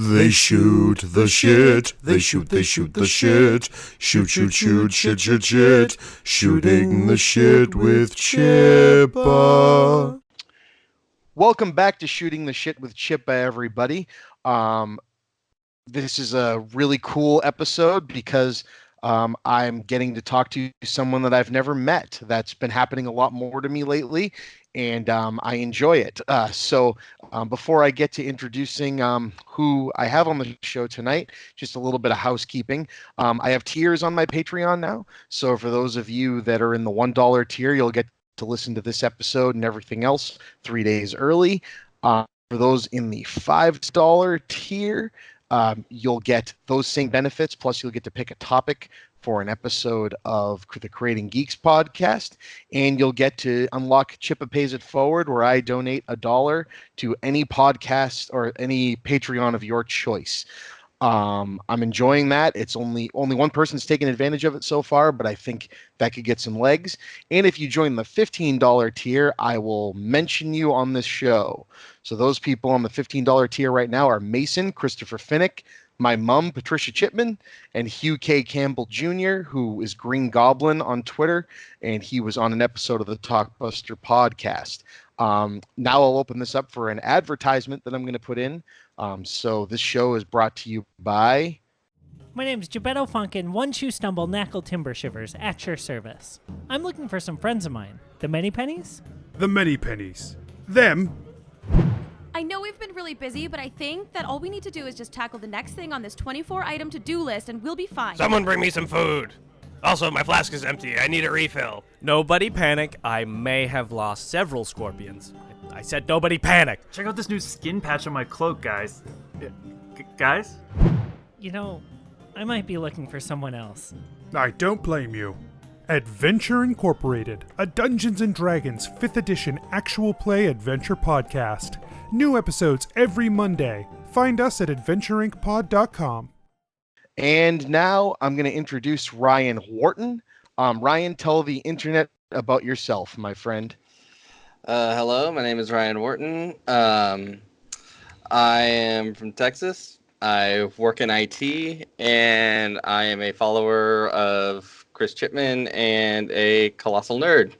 They shoot the shit. They shoot the shit. Shoot, shoot, shoot, shit, shit, shit. Shooting the shit with Chippa. Welcome back to Shooting the Shit with Chippa, everybody. This is a really cool episode because I'm getting to talk to someone that I've never met. That's been happening a lot more to me lately, and I enjoy it. So before I get to introducing who I have on the show tonight, just a little bit of housekeeping. I have tiers on my Patreon now. So for those of you that are in the $1 tier, you'll get to listen to this episode and everything else 3 days early. For those in the $5 tier, you'll get those same benefits, plus you'll get to pick a topic for an episode of the Creating Geeks podcast, and you'll get to unlock Chippa Pays It Forward, where I donate $1 to any podcast or any Patreon of your choice. I'm enjoying that. It's only one person's taken advantage of it so far, but I think that could get some legs. And if you join the $15 tier, I will mention you on this show. So those people on the $15 tier right now are Mason, Christopher Finnick, my mom, Patricia Chipman, and Hugh K. Campbell Jr., who is Green Goblin on Twitter, and he was on an episode of the Talkbuster podcast. Now I'll open this up for an advertisement that I'm going to put in. So this show is brought to you by... My name's Gebetto Funkin, One Shoe Stumble, Knackle Timber Shivers, at your service. I'm looking for some friends of mine. The Many Pennies? The Many Pennies. Them. I know we've been really busy, but I think that all we need to do is just tackle the next thing on this 24-item to-do list, and we'll be fine. Someone bring me some food. Also, my flask is empty. I need a refill. Nobody panic. I may have lost several scorpions. I said nobody panic. Check out this new skin patch on my cloak, guys. Guys? You know, I might be looking for someone else. I don't blame you. Adventure Incorporated, a Dungeons & Dragons 5th edition actual play adventure podcast. New episodes every Monday. Find us at adventureincpod.com. And now I'm going to introduce Ryan Whorton. Ryan, tell the internet about yourself, my friend. Hello, my name is Ryan Whorton. I am from Texas. I work in IT, and I am a follower of Chris Chipman and a colossal nerd.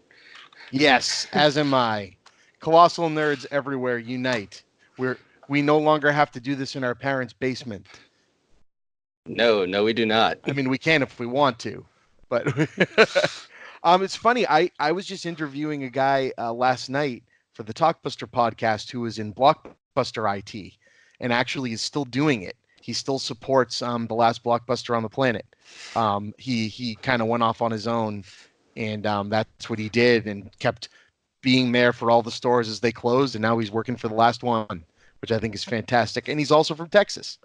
Yes, as am I. Colossal nerds everywhere, unite. We no longer have to do this in our parents' basement. No, we do not. I mean, we can if we want to, but it's funny. I was just interviewing a guy last night for the Talkbuster podcast who was in Blockbuster IT and actually is still doing it. He still supports the last Blockbuster on the planet. He kind of went off on his own, and that's what he did, and kept being there for all the stores as they closed, and now he's working for the last one, which I think is fantastic. And he's also from Texas.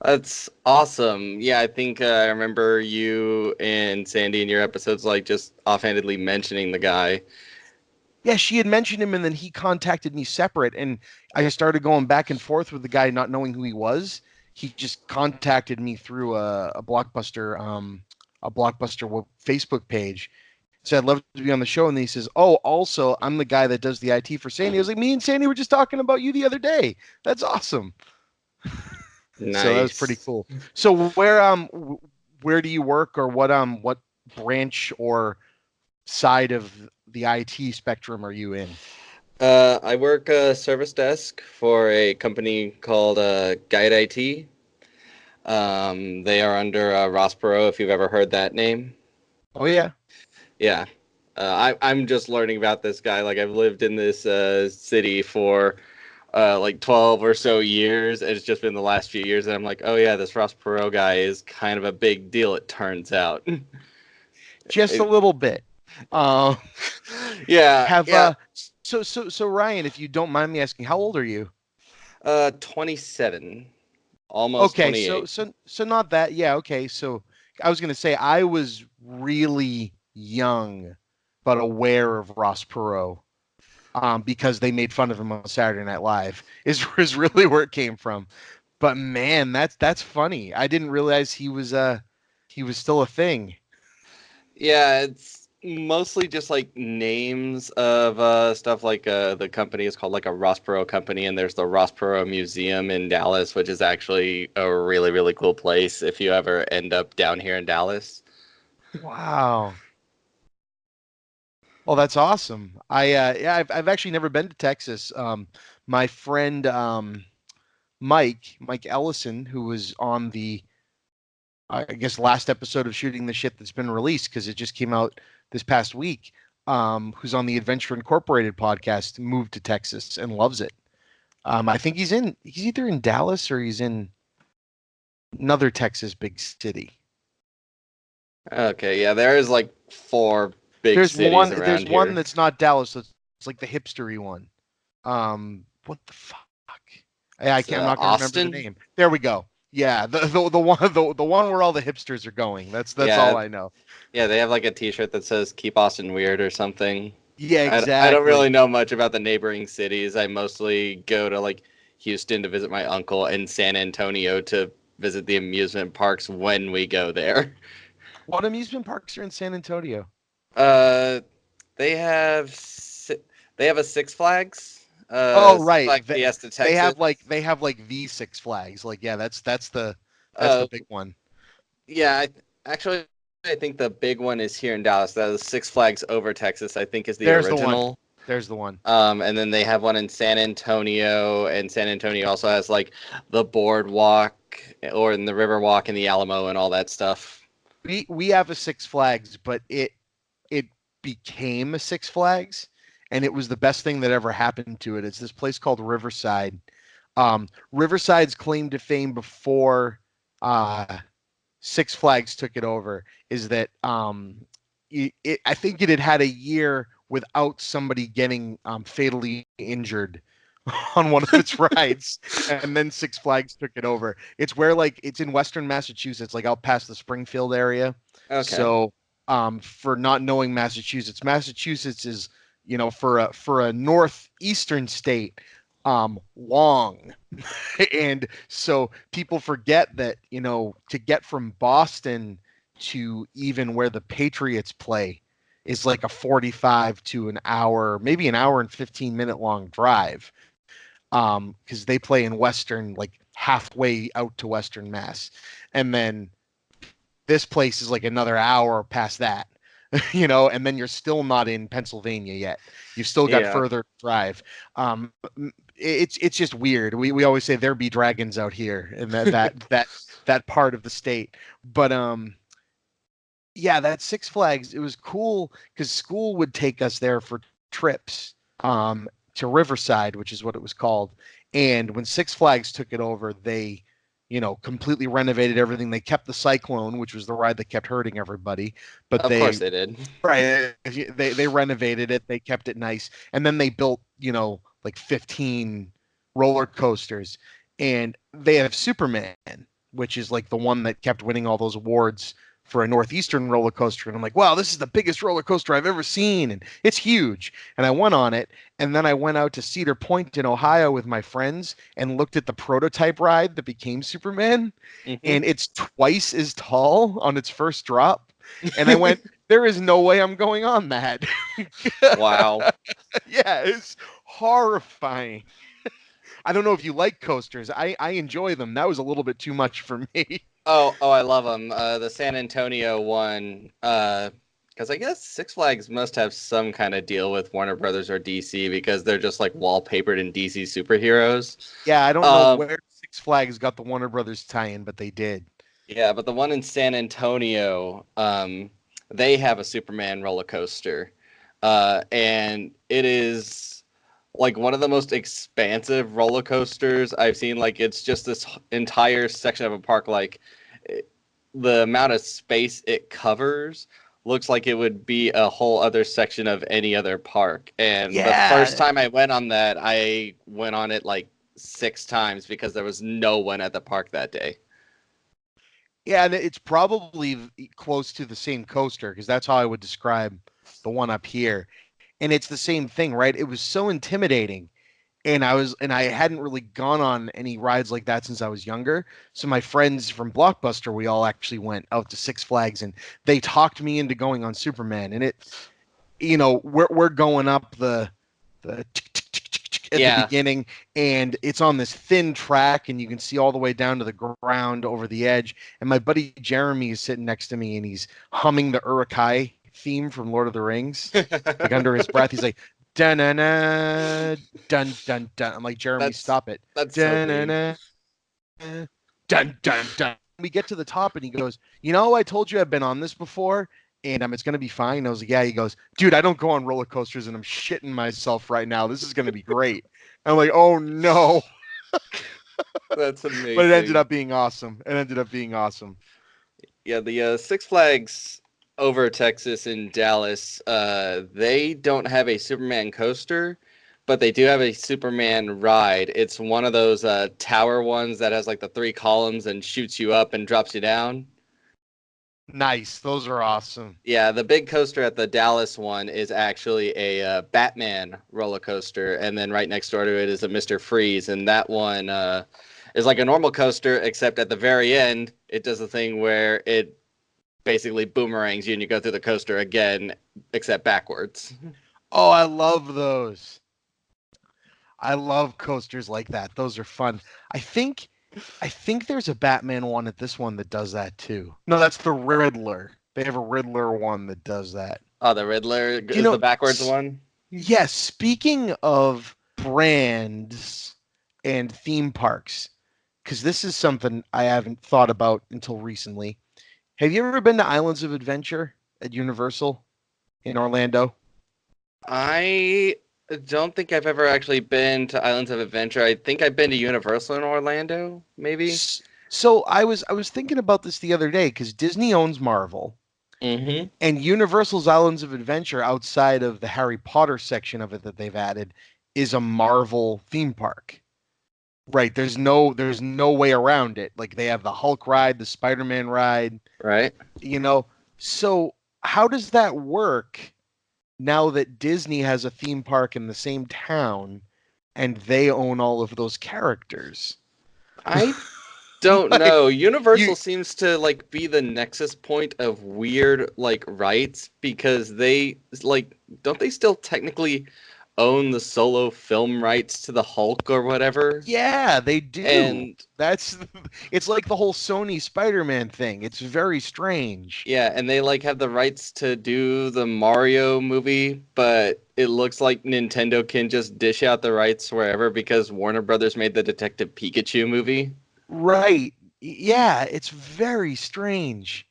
That's awesome. Yeah, I think I remember you and Sandy in your episodes, like, just offhandedly mentioning the guy. Yeah, she had mentioned him, and then he contacted me separate, and I started going back and forth with the guy, not knowing who he was. He just contacted me through a Blockbuster Facebook page. Said, I'd love to be on the show, and then he says, oh, also, I'm the guy that does the IT for Sandy. I was like, me and Sandy were just talking about you the other day. That's awesome. Nice. So that was pretty cool. So where do you work, or what branch or side of the IT spectrum are you in? I work service desk for a company called Guide IT. They are under Ross Perot, if you've ever heard that name. Oh, yeah. Yeah. I'm just learning about this guy. Like, I've lived in this city for like 12 or so years. It's just been the last few years that I'm like, oh yeah, this Ross Perot guy is kind of a big deal, it turns out. Just a little bit. Yeah. So Ryan, if you don't mind me asking, how old are you? 27. Almost okay, 28. So not that. Yeah, okay. So I was going to say I was really young but aware of Ross Perot. Because they made fun of him on Saturday Night Live is really where it came from. But man, that's funny. I didn't realize he was still a thing. Yeah, it's mostly just like names of stuff. Like the company is called like a Ross Perot company, and there's the Ross Perot Museum in Dallas, which is actually a really, really cool place if you ever end up down here in Dallas. Wow. Well, that's awesome. I've actually never been to Texas. My friend Mike Ellison, who was on the I guess last episode of Shooting the Shit that's been released because it just came out this past week, who's on the Adventure Incorporated podcast, moved to Texas and loves it. I think he's either in Dallas or he's in another Texas big city. Okay, yeah, there is like 4 big There's cities one. around There's here. one that's not Dallas. It's like the hipstery one. What the fuck? I'm not gonna remember Austin? the name. There we go. Yeah, the one where all the hipsters are going. That's Yeah. all I know. Yeah, they have like a T-shirt that says "Keep Austin Weird" or something. Yeah, exactly. I don't really know much about the neighboring cities. I mostly go to like Houston to visit my uncle and San Antonio to visit the amusement parks when we go there. What amusement parks are in San Antonio? They have a Six Flags. Oh, Six right. Flags Fiesta, Texas. They have like the Six Flags. Like, yeah, that's the big one. Yeah, I think the big one is here in Dallas. That is Six Flags Over Texas. I think is the There's original. There's the one. And then they have one in San Antonio, and San Antonio also has like the boardwalk or in the Riverwalk and the Alamo and all that stuff. We have a Six Flags, but it became a Six Flags, and it was the best thing that ever happened to it. It's this place called Riverside. Riverside's claim to fame before Six Flags took it over is that I think it had had a year without somebody getting fatally injured on one of its rides, and then Six Flags took it over. It's where it's in Western Massachusetts, like out past the Springfield area. Okay. So for not knowing Massachusetts is for a northeastern state, long. And so people forget that to get from Boston to even where the Patriots play is like a 45 to an hour, maybe an hour and 15-minute long drive, because they play in Western, like halfway out to Western Mass, and then this place is like another hour past that. And then you're still not in Pennsylvania yet. You've still got further to drive. It's just weird. We always say there be dragons out here in that part of the state. But yeah, that Six Flags, it was cool because school would take us there for trips to Riverside, which is what it was called. And when Six Flags took it over, they completely renovated everything. They kept the Cyclone, which was the ride that kept hurting everybody. But Of course they did. Right. They renovated it. They kept it nice. And then they built, like 15 roller coasters. And they have Superman, which is like the one that kept winning all those awards for a Northeastern roller coaster. And I'm like, wow, this is the biggest roller coaster I've ever seen. And it's huge. And I went on it. And then I went out to Cedar Point in Ohio with my friends and looked at the prototype ride that became Superman. Mm-hmm. And it's twice as tall on its first drop. And I went, there is no way I'm going on that. Wow. Yeah, it's horrifying. I don't know if you like coasters. I enjoy them. That was a little bit too much for me. Oh, I love them. The San Antonio one, because I guess Six Flags must have some kind of deal with Warner Brothers or DC because they're just like wallpapered in DC superheroes. Yeah, I don't know where Six Flags got the Warner Brothers tie-in, but they did. Yeah, but the one in San Antonio, they have a Superman roller coaster, and it is like one of the most expansive roller coasters I've seen. Like it's just this entire section of a park. Like the amount of space it covers looks like it would be a whole other section of any other park. And the first time I went on that, I went on it like 6 times because there was no one at the park that day. Yeah, and it's probably close to the same coaster because that's how I would describe the one up here. And it's the same thing, right? It was so intimidating. and I hadn't really gone on any rides like that since I was younger. So my friends from Blockbuster, we all actually went out to Six Flags, and they talked me into going on Superman. And we're going up the at the Yeah. beginning, and it's on this thin track, and you can see all the way down to the ground over the edge. And my buddy Jeremy is sitting next to me, and he's humming the Uruk-hai theme from Lord of the Rings, like under his breath. He's like, dun dun dun dun dun. I'm like, Jeremy, That's stop it. that's so Dun great. dun dun dun dun. We get to the top, and he goes, I told you I've been on this before, and it's going to be fine. I was like, yeah. He goes, dude, I don't go on roller coasters, and I'm shitting myself right now. This is going to be great. I'm like, oh no. That's amazing. But it ended up being awesome. Yeah, the Six Flags over Texas in Dallas, they don't have a Superman coaster, but they do have a Superman ride. It's one of those tower ones that has like the 3 columns and shoots you up and drops you down. Nice. Those are awesome. Yeah, the big coaster at the Dallas one is actually a Batman roller coaster, and then right next door to it is a Mr. Freeze, and that one is like a normal coaster, except at the very end, it does the thing where it basically boomerangs you and you go through the coaster again, except backwards. Oh, I love those. I love coasters like that. Those are fun. I think there's a Batman one at this one that does that too. No, that's the Riddler. They have a Riddler one that does that. Oh, the Riddler is the backwards one? Yes. Speaking of brands and theme parks, because this is something I haven't thought about until recently. Have you ever been to Islands of Adventure at Universal in Orlando? I don't think I've ever actually been to Islands of Adventure. I think I've been to Universal in Orlando, maybe. So I was thinking about this the other day because Disney owns Marvel, Mm-hmm. and Universal's Islands of Adventure, outside of the Harry Potter section of it that they've added, is a Marvel theme park. Right? There's no way around it. Like they have the Hulk ride, the Spider-Man ride. Right. So how does that work now that Disney has a theme park in the same town and they own all of those characters? I don't know. Universal seems to like be the nexus point of weird like rights because they like don't they still technically own the solo film rights to the Hulk or whatever? Yeah, they do. And it's like the whole Sony Spider-Man thing. It's very strange. yeah, and they like have the rights to do the Mario movie, but it looks like Nintendo can just dish out the rights wherever because Warner Brothers made the Detective Pikachu movie. Right. Yeah, it's very strange.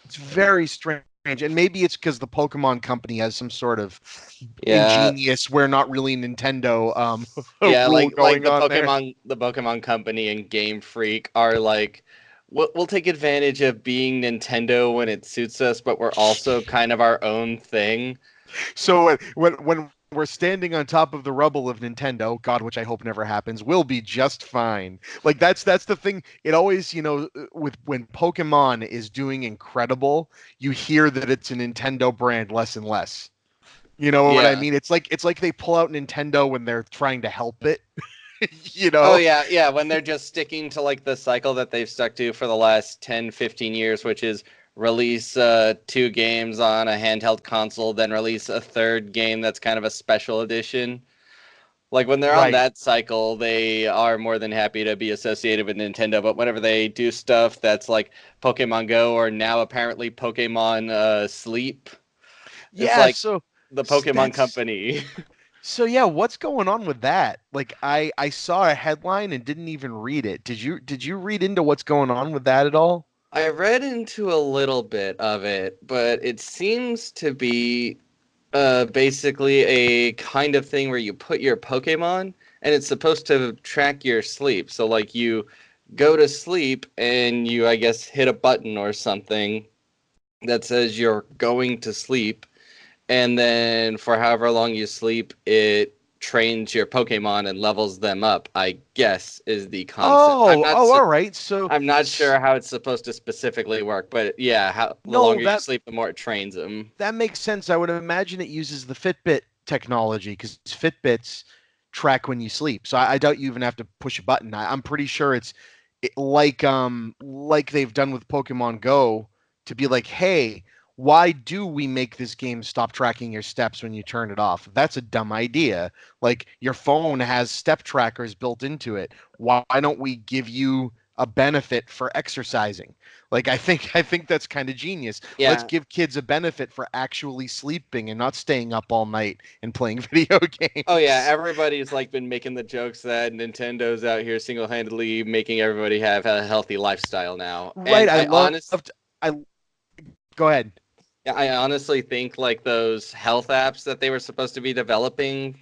It's very strange. And maybe it's because the Pokemon company has some sort of ingenious, we're not really Nintendo yeah, rule like going the on there. Pokemon company and Game Freak are like we'll take advantage of being Nintendo when it suits us, but we're also kind of our own thing. So when we're standing on top of the rubble of Nintendo, God, which I hope never happens, we'll be just fine. Like that's the thing. It always, when Pokemon is doing incredible, you hear that it's a Nintendo brand less and less. You know what I mean? It's like they pull out Nintendo when they're trying to help it. Oh yeah, when they're just sticking to like the cycle that they've stuck to for the last 10, 15 years, which is release 2 games on a handheld console, then release a 3rd game that's kind of a special edition. Like when they're on that cycle, they are more than happy to be associated with Nintendo. But whenever they do stuff that's like Pokemon Go or now apparently Pokemon Sleep, it's like so the Pokemon company. So yeah, what's going on with that? Like I saw a headline and didn't even read it. Did you read into what's going on with that at all? I read into a little bit of it, but it seems to be basically a kind of thing where you put your Pokemon and it's supposed to track your sleep. So like you go to sleep and you, I guess, hit a button or something that says you're going to sleep. And then for however long you sleep, it trains your Pokemon and levels them up, I guess, is the concept. All right. So I'm not sure how it's supposed to specifically work, but yeah, the longer you sleep, the more it trains them. That makes sense. I would imagine it uses the Fitbit technology because Fitbits track when you sleep. So I doubt you even have to push a button. I'm pretty sure it's like they've done with Pokemon Go to be like, hey, why do we make this game stop tracking your steps when you turn it off? That's a dumb idea. Like your phone has step trackers built into it. Why don't we give you a benefit for exercising? Like I think that's kind of genius. Let's Yeah. give kids a benefit for actually sleeping and not staying up all night and playing video games. Oh yeah, everybody's like been making the jokes that Nintendo's out here single-handedly making everybody have a healthy lifestyle now. Right. And I go ahead. yeah, I honestly think like those health apps that they were supposed to be developing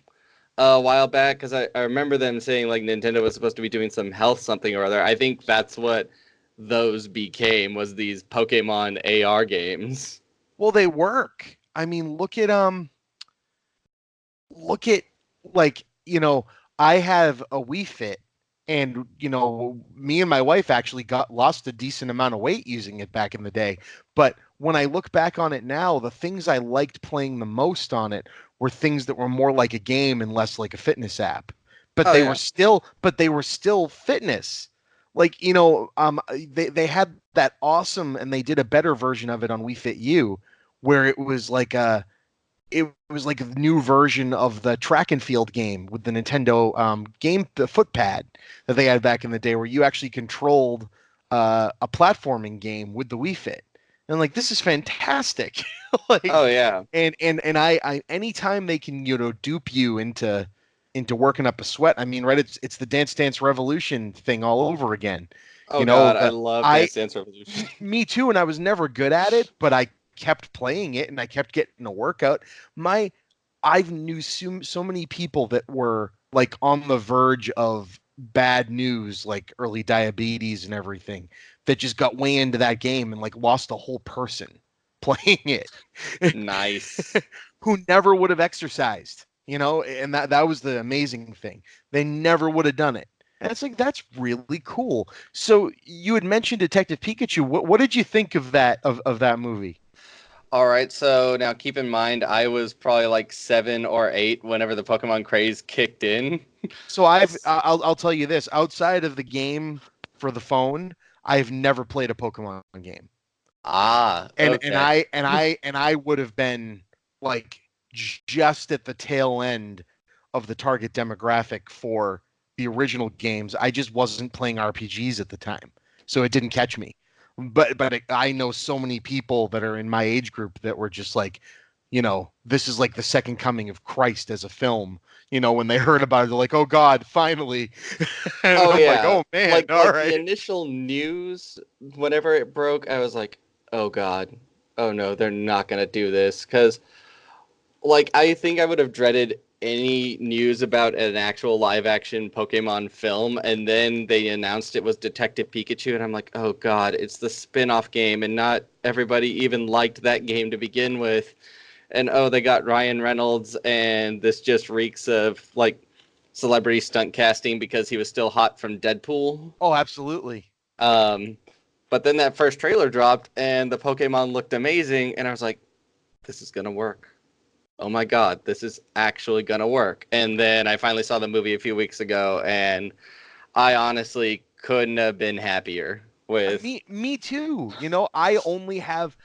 a while back, because I remember them saying like Nintendo was supposed to be doing some health something or other. I think that's what those became, was these Pokemon AR games. Well, they work. I mean, look at like, I have a Wii Fit, and me and my wife actually got lost a decent amount of weight using it back in the day. But when I look back on it now, the things I liked playing the most on it were things that were more like a game and less like a fitness app. But Oh, they yeah. were still fitness. Like, they had that awesome, and they did a better version of it on Wii Fit U, where it was like a new version of the track and field game with the Nintendo game, the footpad that they had back in the day, where you actually controlled a platforming game with the Wii Fit. And like, this is fantastic. Like, Oh yeah. and I anytime they can, dupe you into working up a sweat. I mean, right? It's the Dance Dance Revolution thing all over again. Oh god, I love I Dance Dance Revolution. Me too, and I was never good at it, but I kept playing it and I kept getting a workout. I've knew so many people that were like on the verge of bad news, like early diabetes and everything, that just got way into that game and like lost a whole person playing it. Nice. Who never would have exercised, and that was the amazing thing. They never would have done it. And it's like, that's really cool. So you had mentioned Detective Pikachu. What did you think of that movie? All right, so now keep in mind, I was probably like 7 or 8 whenever the Pokemon craze kicked in. So I'll tell you this, outside of the game for the phone, I've never played a Pokemon game. And Okay. I would have been like just at the tail end of the target demographic for the original games. I just wasn't playing RPGs at the time, so it didn't catch me. But I know so many people that are in my age group that were just like, this is like the second coming of Christ as a film. When they heard about it, they're like, oh God, finally. And Oh I'm like, yeah. oh man, Like all the right. initial news, whenever it broke, I was like, oh god, oh no, they're not gonna do this, because like I think I would have dreaded any news about an actual live action Pokemon film, and then they announced it was Detective Pikachu, and I'm like, oh god, it's the spin-off game, and not everybody even liked that game to begin with. And oh, they got Ryan Reynolds, and this just reeks of like celebrity stunt casting because he was still hot from Deadpool. Oh, absolutely. Um, but then that first trailer dropped, and the Pokemon looked amazing, and I was like, this is gonna work. Oh my god, this is actually gonna work. And then I finally saw the movie a few weeks ago, and I honestly couldn't have been happier with. Me too. I only have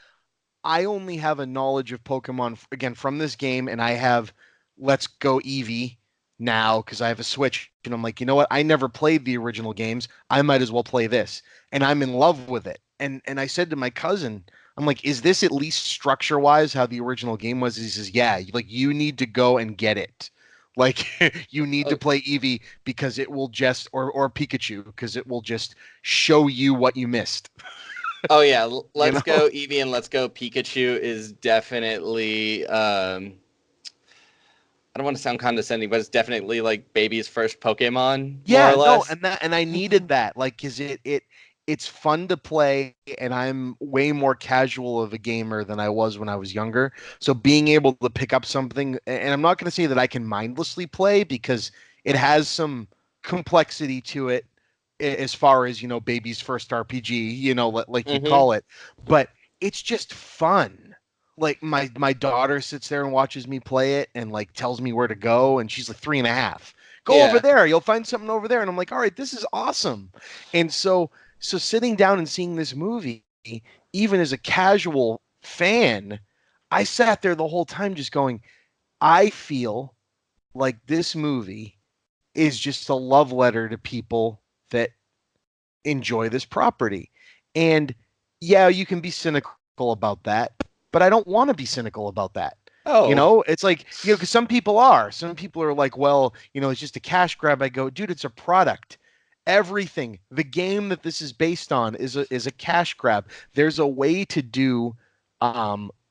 a knowledge of Pokemon again from this game, and I have Let's Go Eevee now because I have a Switch, and I'm like, you know what? I never played the original games. I might as well play this, and I'm in love with it. And I said to my cousin, I'm like, is this at least structure wise how the original game was? He says, yeah. Like, you need to go and get it. Like, you need to play Eevee because it will just, or Pikachu, because it will just show you what you missed. Oh yeah, Let's know? Go Eevee and Let's Go Pikachu is definitely. I don't want to sound condescending, but it's definitely like baby's first Pokemon, more Yeah, or no, less. and I needed that, like, cause it's fun to play, and I'm way more casual of a gamer than I was when I was younger. So being able to pick up something, and I'm not going to say that I can mindlessly play because it has some complexity to it as far as, baby's first RPG, like you Mm-hmm. call it, but it's just fun. Like my daughter sits there and watches me play it and like tells me where to go, and she's like 3.5. Go over Yeah. there. You'll find something over there. And I'm like, all right, this is awesome. And so sitting down and seeing this movie, even as a casual fan, I sat there the whole time just going, I feel like this movie is just a love letter to people that enjoy this property. And yeah, you can be cynical about that, but I don't want to be cynical about that. Oh, It's like, because some people are. Some people are like, well, it's just a cash grab. I go, dude, it's a product. Everything, the game that this is based on is a cash grab. There's a way to do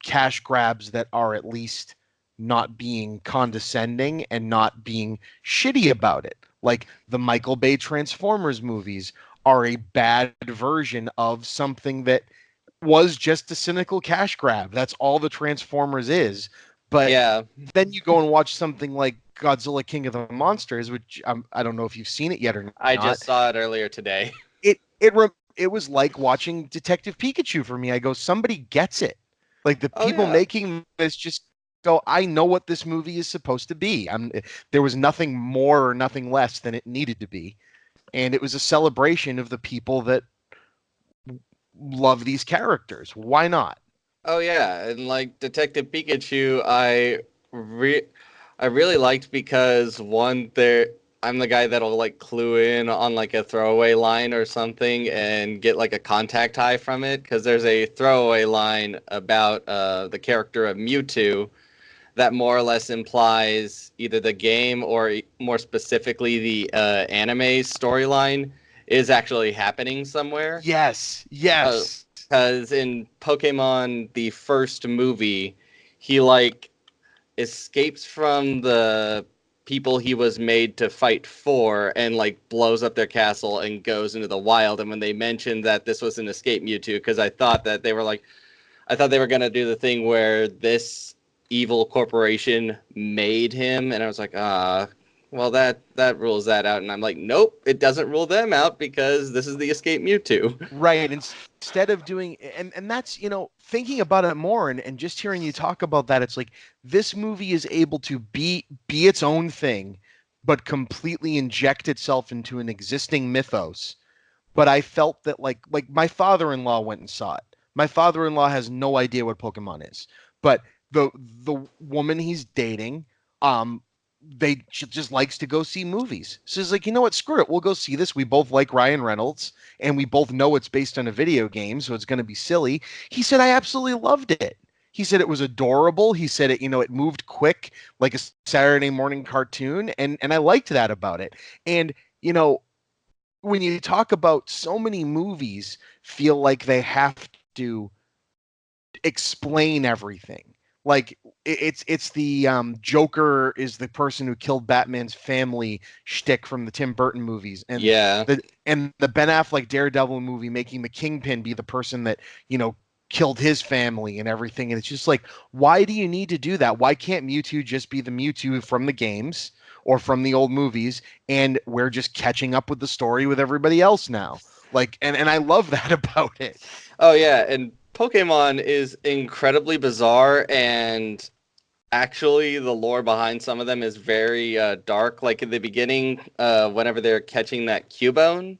cash grabs that are at least not being condescending and not being shitty about it. Like the Michael Bay Transformers movies are a bad version of something that was just a cynical cash grab. That's all the Transformers is. But yeah. then you go and watch something like Godzilla King of the Monsters, which I don't know if you've seen it yet or I not. just saw it earlier today. It was like watching Detective Pikachu for me. I go, somebody gets it. Like the Oh, people yeah. making this just go, I know what this movie is supposed to be. There was nothing more or nothing less than it needed to be. And it was a celebration of the people that love these characters. Why not? Oh yeah, and like Detective Pikachu, I really liked because one, there I'm the guy that'll like clue in on like a throwaway line or something and get like a contact high from it, because there's a throwaway line about the character of Mewtwo that more or less implies either the game or more specifically the anime storyline is actually happening somewhere. Yes. Yes. Because in Pokemon, the first movie, he like escapes from the people he was made to fight for and like blows up their castle and goes into the wild. And when they mentioned that this was an escape Mewtwo, because I thought they were gonna do the thing where this evil corporation made him, and I was like, well, that rules that out. And I'm like, nope, it doesn't rule them out because this is the escape Mewtwo. Right. Instead of doing, and that's, thinking about it more and just hearing you talk about that, it's like this movie is able to be its own thing, but completely inject itself into an existing mythos. But I felt that like my father-in-law went and saw it. My father-in-law has no idea what Pokemon is, but the woman he's dating, um, she just likes to go see movies. So he's like, you know what? Screw it. We'll go see this. We both like Ryan Reynolds, and we both know it's based on a video game, so it's going to be silly. He said, I absolutely loved it. He said it was adorable. He said it moved quick like a Saturday morning cartoon, and I liked that about it. And when you talk about so many movies feel like they have to explain everything. Like it's the Joker is the person who killed Batman's family shtick from the Tim Burton movies, and Yeah. the Ben Affleck Daredevil movie making the Kingpin be the person that killed his family and everything. And it's just like, why do you need to do that? Why can't Mewtwo just be the Mewtwo from the games or from the old movies, and we're just catching up with the story with everybody else now? Like, and I love that about it. Oh yeah, and Pokemon is incredibly bizarre, and actually the lore behind some of them is very dark. Like in the beginning, whenever they're catching that Cubone,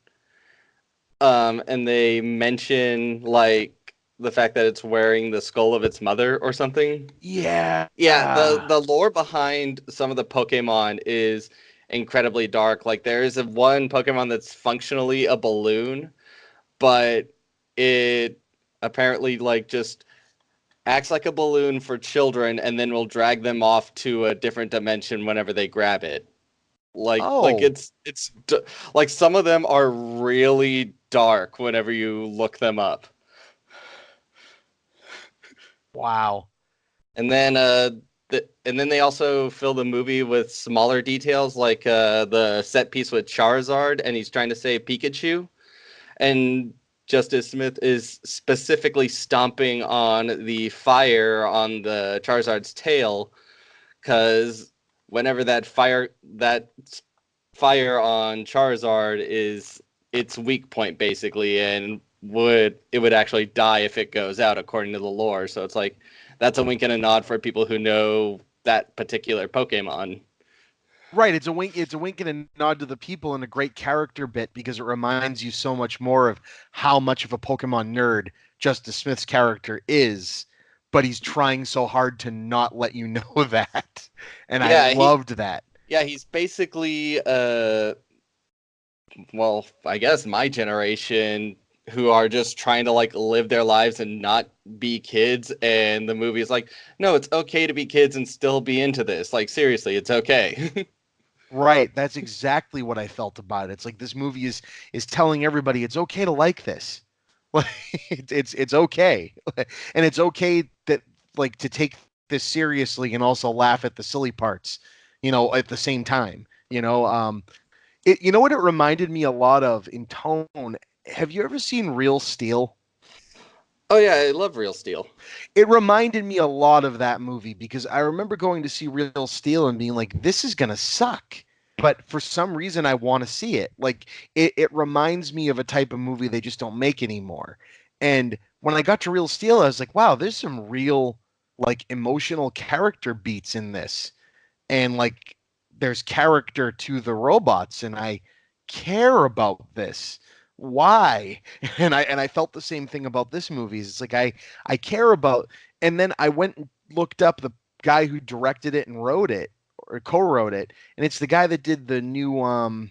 and they mention like the fact that it's wearing the skull of its mother or something. Yeah. Yeah, the lore behind some of the Pokemon is incredibly dark. Like there is one Pokemon that's functionally a balloon, but it apparently like just acts like a balloon for children and then will drag them off to a different dimension whenever they grab it. Like Oh. like some of them are really dark whenever you look them up. Wow. And then and then they also fill the movie with smaller details, like the set piece with Charizard and he's trying to save Pikachu, and Justice Smith is specifically stomping on the fire on the Charizard's tail, because whenever that fire on Charizard is its weak point basically, and it would actually die if it goes out according to the lore. So it's like that's a wink and a nod for people who know that particular Pokemon. Right, it's a wink. It's a wink and a nod to the people, and a great character bit because it reminds you so much more of how much of a Pokemon nerd Justice Smith's character is, but he's trying so hard to not let you know that, and I Yeah, loved that. he's basically well, I guess my generation who are just trying to like live their lives and not be kids, and the movie is like, no, it's okay to be kids and still be into this. Like seriously, it's okay. Right, that's exactly what I felt about it. It's like this movie is telling everybody it's okay to like this. Like it's okay. And it's okay that like to take this seriously and also laugh at the silly parts, at the same time. You know what it reminded me a lot of in tone? Have you ever seen Real Steel? Oh yeah, I love Real Steel. It reminded me a lot of that movie because I remember going to see Real Steel and being like, this is gonna suck. But for some reason I want to see it. Like it reminds me of a type of movie they just don't make anymore. And when I got to Real Steel, I was like, wow, there's some real like emotional character beats in this. And like there's character to the robots and I care about this. Why? And I felt the same thing about this movie. It's like I care about, and then I went and looked up the guy who directed it and wrote it or co-wrote it, and it's the guy that did the new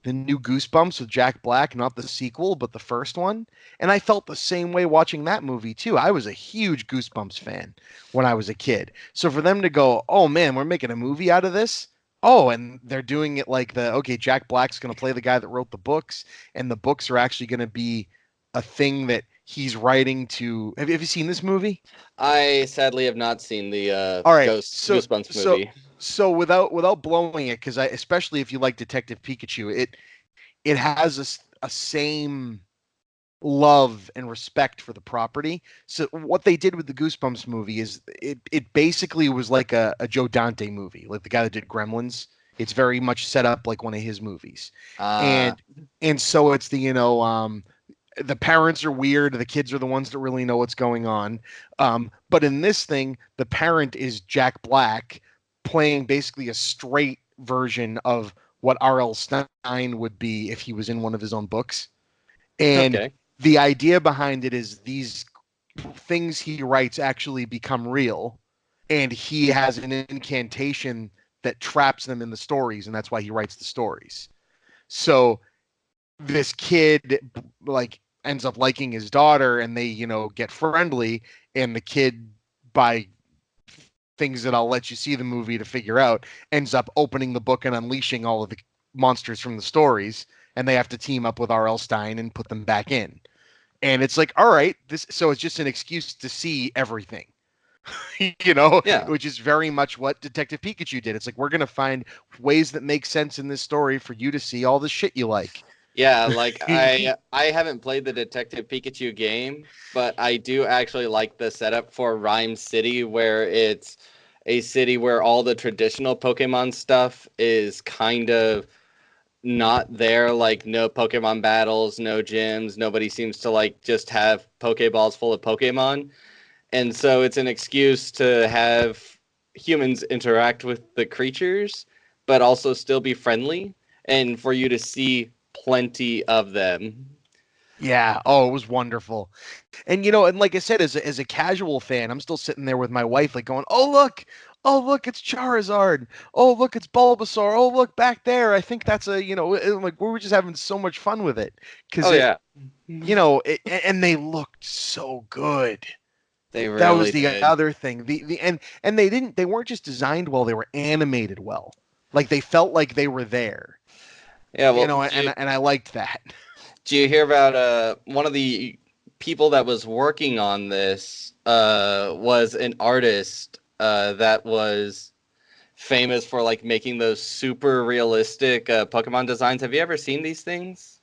Goosebumps with Jack Black, not the sequel, but the first one. And I felt the same way watching that movie too. I was a huge Goosebumps fan when I was a kid. So for them to go, "Oh man, we're making a movie out of this." Oh, and they're doing it like okay, Jack Black's going to play the guy that wrote the books, and the books are actually going to be a thing that he's writing to. Have you seen this movie? I sadly have not seen the All right, Goosebumps movie. So without blowing it, because especially if you like Detective Pikachu, it has a same love and respect for the property. So what they did with the Goosebumps movie is it basically was like a Joe Dante movie, like the guy that did Gremlins. It's very much set up like one of his movies, and so it's the parents are weird, the kids are the ones that really know what's going on. But in this thing, the parent is Jack Black playing basically a straight version of what R.L. Stein would be if he was in one of his own books. And Okay. the idea behind it is these things he writes actually become real, and he has an incantation that traps them in the stories, and that's why he writes the stories. So this kid like ends up liking his daughter, and they get friendly, and the kid, by things that I'll let you see the movie to figure out, ends up opening the book and unleashing all of the monsters from the stories, and they have to team up with R.L. Stein and put them back in. And it's like, all right, so it's just an excuse to see everything. Yeah. Which is very much what Detective Pikachu did. It's like, we're going to find ways that make sense in this story for you to see all the shit you like. Yeah, like I haven't played the Detective Pikachu game, but I do actually like the setup for Rhyme City, where it's a city where all the traditional Pokemon stuff is kind of not there. Like no Pokemon battles, no gyms, nobody seems to like just have Pokeballs full of Pokemon. And so it's an excuse to have humans interact with the creatures, but also still be friendly, and for you to see plenty of them. Yeah. Oh, it was wonderful. And like I said, as a casual fan, I'm still sitting there with my wife, like going, oh look, it's Charizard. Oh look, it's Bulbasaur. Oh look, back there. I think that's like we were just having so much fun with it because Oh yeah, and they looked so good. they That was really the did. other thing. And they weren't just designed well; they were animated well. Like they felt like they were there. Yeah, well, And I liked that. do you hear about one of the people that was working on this was an artist that was famous for like making those super realistic Pokemon designs. Have you ever seen these things?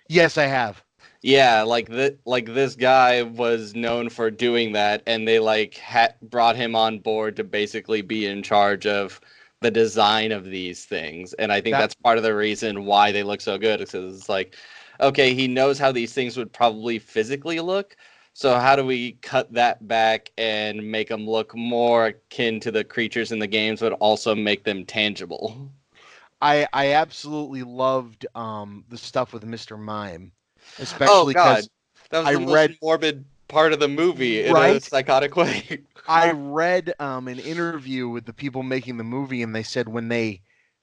Yes, I have. Yeah, like this guy was known for doing that, and they like brought him on board to basically be in charge of the design of these things. And I think That that's part of the reason why they look so good, because it's like, okay, he knows how these things would probably physically look, So how do we cut that back and make them look more akin to the creatures in the games, but also make them tangible? I absolutely loved the stuff with Mr. Mime, Oh especially God, because that was I the most read morbid part of the movie in a right. psychotic way. I read an interview with the people making the movie, and they said when they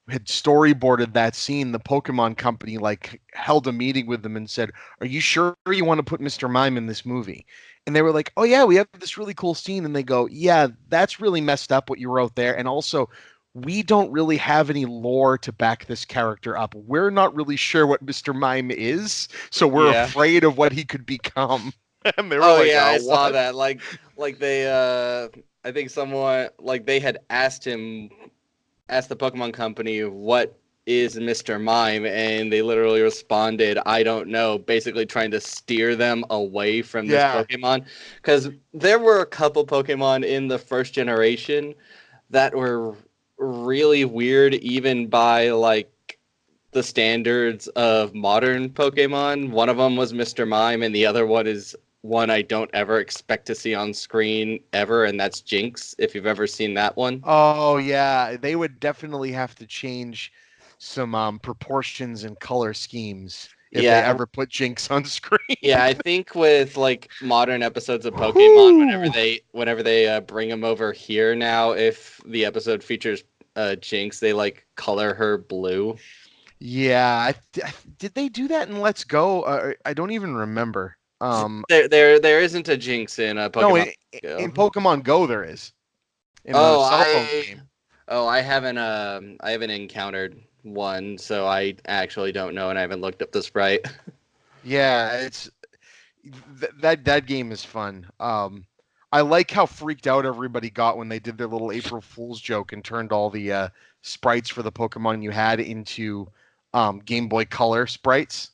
had storyboarded that scene, the Pokemon company like held a meeting with them and said, "Are you sure you want to put Mr. Mime in this movie?" And they were like, "Oh yeah, we have this really cool scene." And they go, "Yeah, that's really messed up what you wrote there, and also." We don't really have any lore to back this character up. We're not really sure what Mr. Mime is, so we're Yeah. afraid of what he could become. And they were Oh like, yeah, "Oh, I saw what?" that. Like they I think someone like they had asked the Pokemon company what is Mr. Mime, and they literally responded, I don't know, basically trying to steer them away from this Yeah. Pokemon. Because there were a couple Pokemon in the first generation that were really weird, even by like the standards of modern Pokemon. One of them was Mr. Mime, and the other one is one I don't ever expect to see on screen ever, and that's Jinx, if you've ever seen that one. Oh yeah, they would definitely have to change some proportions and color schemes if they Yeah, ever put Jinx on screen. yeah, I think with like modern episodes of Pokemon, Whew. whenever they bring them over here now, if the episode features Jinx, they like color her blue. Yeah, did they do that in Let's Go? I don't even remember. There isn't a Jinx in No, Pokemon in Go. Pokemon Go there is in the Oh, cell phone game. I haven't encountered one, so I actually don't know, and I haven't looked up the sprite. Yeah, it's that game is fun. I like how freaked out everybody got when they did their little April Fool's joke and turned all the sprites for the Pokemon you had into Game Boy Color sprites,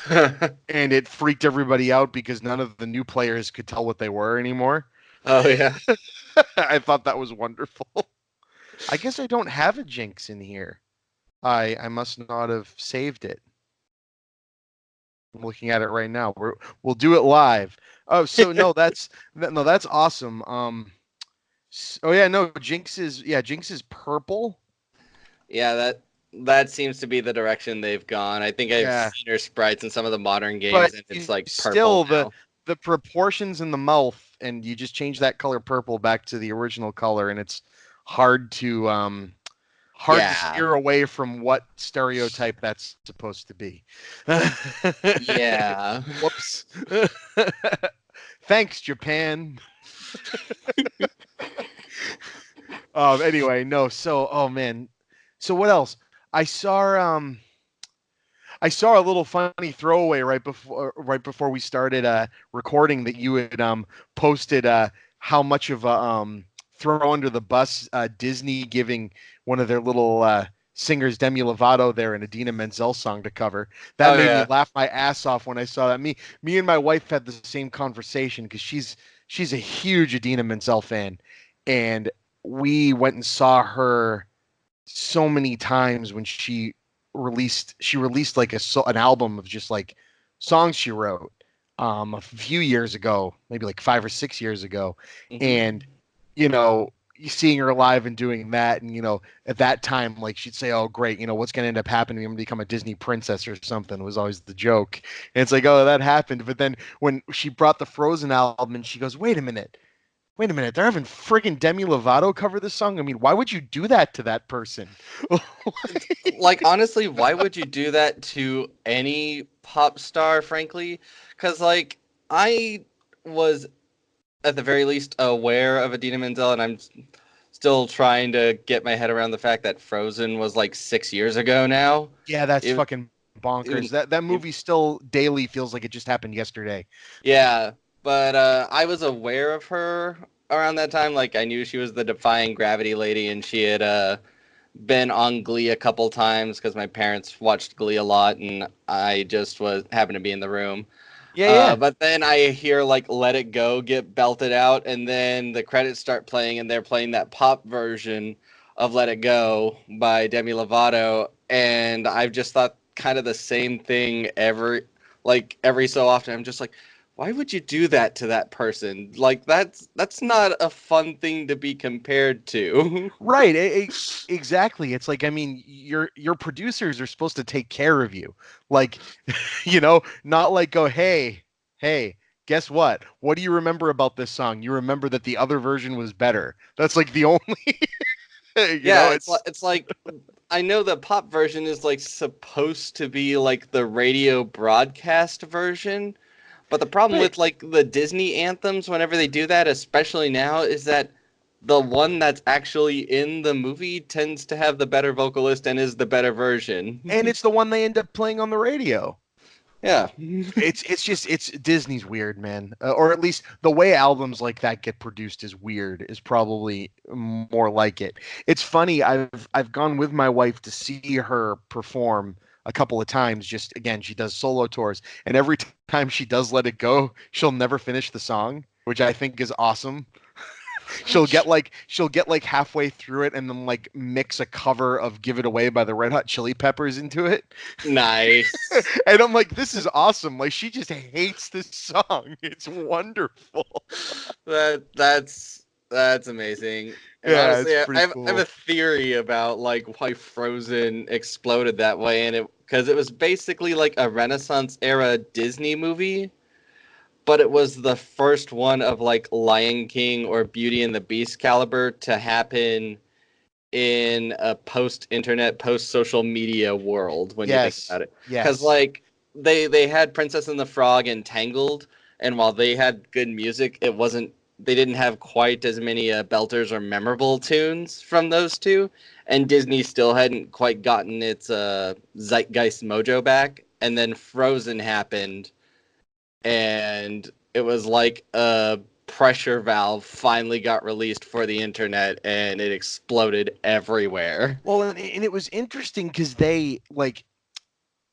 and it freaked everybody out because none of the new players could tell what they were anymore. Oh yeah. I thought that was wonderful. I guess I don't have a Jinx in here. I must not have saved it. I'm looking at it right now. We'll do it live. Oh, so no, that's awesome. Oh yeah, no, Jinx is purple. Yeah, that seems to be the direction they've gone. I think I've Yeah, seen her sprites in some of the modern but games, and it's like purple still now. the proportions in the mouth, and you just change that color purple back to the original color, and it's hard to hard to Yeah. steer away from what stereotype that's supposed to be. Yeah. Whoops. Thanks, Japan. Anyway, no. So, oh man. So what else? I saw I saw a little funny throwaway right before we started recording that you had posted how much of a throw under the bus Disney giving one of their little singers Demi Lovato there an Idina Menzel song to cover. That Oh made me yeah. laugh my ass off when I saw that. Me and my wife had the same conversation because she's a huge Idina Menzel fan, and we went and saw her so many times when she released like an album of just like songs she wrote a few years ago, maybe like 5 or 6 years ago, Mhm. and you know seeing her live and doing that, and at that time like she'd say, oh great, what's going to end up happening, I'm going to become a Disney princess or something, was always the joke. And it's like, oh, that happened. But then when she brought the Frozen album and she goes, wait a minute, they're having friggin' Demi Lovato cover this song? I mean, why would you do that to that person? Like honestly, why would you do that to any pop star, frankly? Because like I was at the very least aware of Adina Menzel, and still trying to get my head around the fact that Frozen was like 6 years ago now. Yeah, that's Even, fucking bonkers. even, That even movie still daily feels like it just happened yesterday. yeah, but I was aware of her around that time. Like I knew she was the Defying Gravity lady, and she had been on Glee a couple times because my parents watched Glee a lot, and I just was happened to be in the room. Yeah, yeah. But then I hear like "Let It Go" get belted out, and then the credits start playing, and they're playing that pop version of "Let It Go" by Demi Lovato, and I've just thought kind of the same thing every so often. I'm just like, why would you do that to that person? Like that's not a fun thing to be compared to. Right. Exactly. It's like, I mean, your producers are supposed to take care of you. Like, not like go, hey, guess what? What do you remember about this song? You remember that the other version was better. That's like the only, Yeah, it's it's like I know the pop version is like supposed to be like the radio broadcast version, but the problem right. with like the Disney anthems whenever they do that, especially now, is that the one that's actually in the movie tends to have the better vocalist and is the better version. And it's the one they end up playing on the radio. Yeah. It's Disney's weird, man. Or at least the way albums like that get produced is weird. Is probably more like it. It's funny. I've gone with my wife to see her perform a couple of times. Just again, she does solo tours, and every time she does Let It Go, she'll never finish the song, which I think is awesome. She'll get like halfway through it and then like mix a cover of Give It Away by the Red Hot Chili Peppers into it. Nice. And I'm like, this is awesome. Like she just hates this song. It's wonderful. That's amazing. And Yeah, honestly, it's pretty I have cool. a theory about like why Frozen exploded that way, and because it was basically like a Renaissance era Disney movie, but it was the first one of like Lion King or Beauty and the Beast caliber to happen in a post-internet, post-social media world when you think Yes. about it. Because Yes. like they had Princess and the Frog and Tangled, and while they had good music, they didn't have quite as many belters or memorable tunes from those two, and Disney still hadn't quite gotten its zeitgeist mojo back. And then Frozen happened, and it was like a pressure valve finally got released for the internet, and it exploded everywhere. Well, and it was interesting because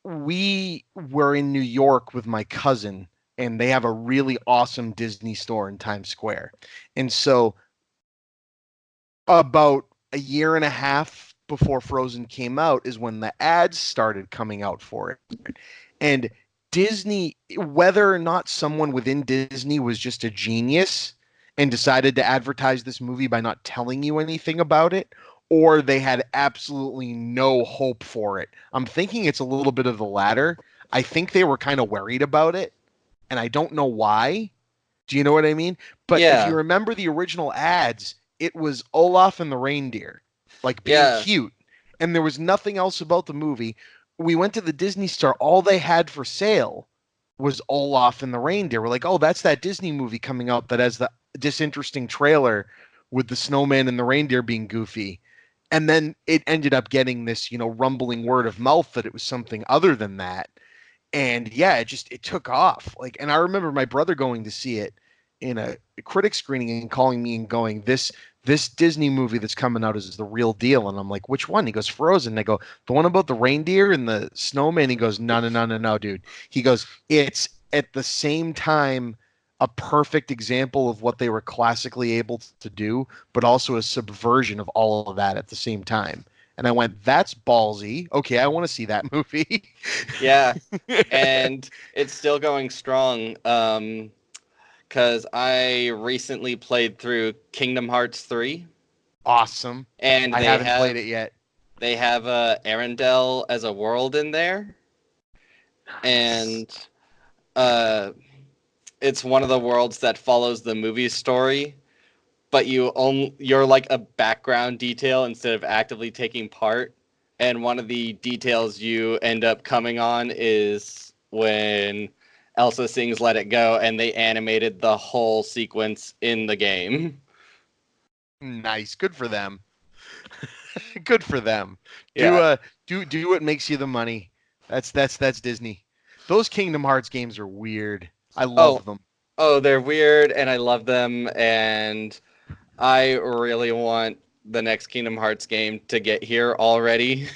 we were in New York with my cousin, and they have a really awesome Disney store in Times Square. And so about a year and a half before Frozen came out is when the ads started coming out for it. And Disney, whether or not someone within Disney was just a genius and decided to advertise this movie by not telling you anything about it, or they had absolutely no hope for it. I'm thinking it's a little bit of the latter. I think they were kind of worried about it, and I don't know why. Do you know what I mean? But if you Yeah, remember the original ads, it was Olaf and the reindeer, like being yeah, cute, and there was nothing else about the movie. We went to the Disney store. All they had for sale was Olaf and the reindeer. We're like, oh, that's that Disney movie coming out that has the disinteresting trailer with the snowman and the reindeer being goofy. And then it ended up getting this, rumbling word of mouth that it was something other than that. And yeah, it took off. Like, and I remember my brother going to see it in a critic screening and calling me and going, this Disney movie that's coming out is the real deal. And I'm like, which one? He goes, Frozen. I go, the one about the reindeer and the snowman. He goes, no, no, no, no, no, dude. He goes, it's at the same time a perfect example of what they were classically able to do, but also a subversion of all of that at the same time. And I went, that's ballsy. Okay, I want to see that movie. yeah. And it's still going strong. Because I recently played through Kingdom Hearts 3, Awesome. and I haven't played it yet. they have Arendelle as a world in there, Nice. and it's one of the worlds that follows the movie story, but you're like a background detail instead of actively taking part. And one of the details you end up coming on is when Elsa sings "Let It Go," and they animated the whole sequence in the game. Nice. Good for them. Good for them. Do Yeah. do what makes you the money. That's Disney. Those Kingdom Hearts games are weird. I Oh, love them. oh, they're weird, and I love them, and I really want the next Kingdom Hearts game to get here already.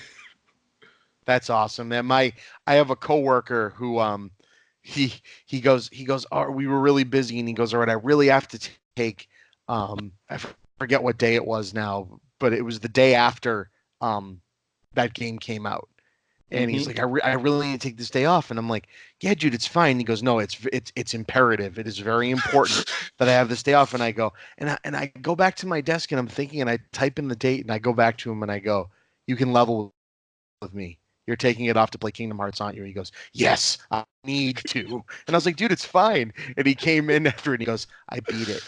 That's awesome. And I have a coworker who he he goes, oh, we were really busy, and he goes, all right, I really have to take I forget what day it was now, but it was the day after that game came out. And he's like, I really need to take this day off. And I'm like, yeah, dude, it's fine. He goes, no, it's imperative. It is very important that I have this day off. And I go, and I go back to my desk and I'm thinking, and I type in the date and I go back to him and I go, you can level with me. You're taking it off to play Kingdom Hearts, aren't you? He goes, yes, I need to. And I was like, dude, it's fine. And he came in after it and he goes, I beat it.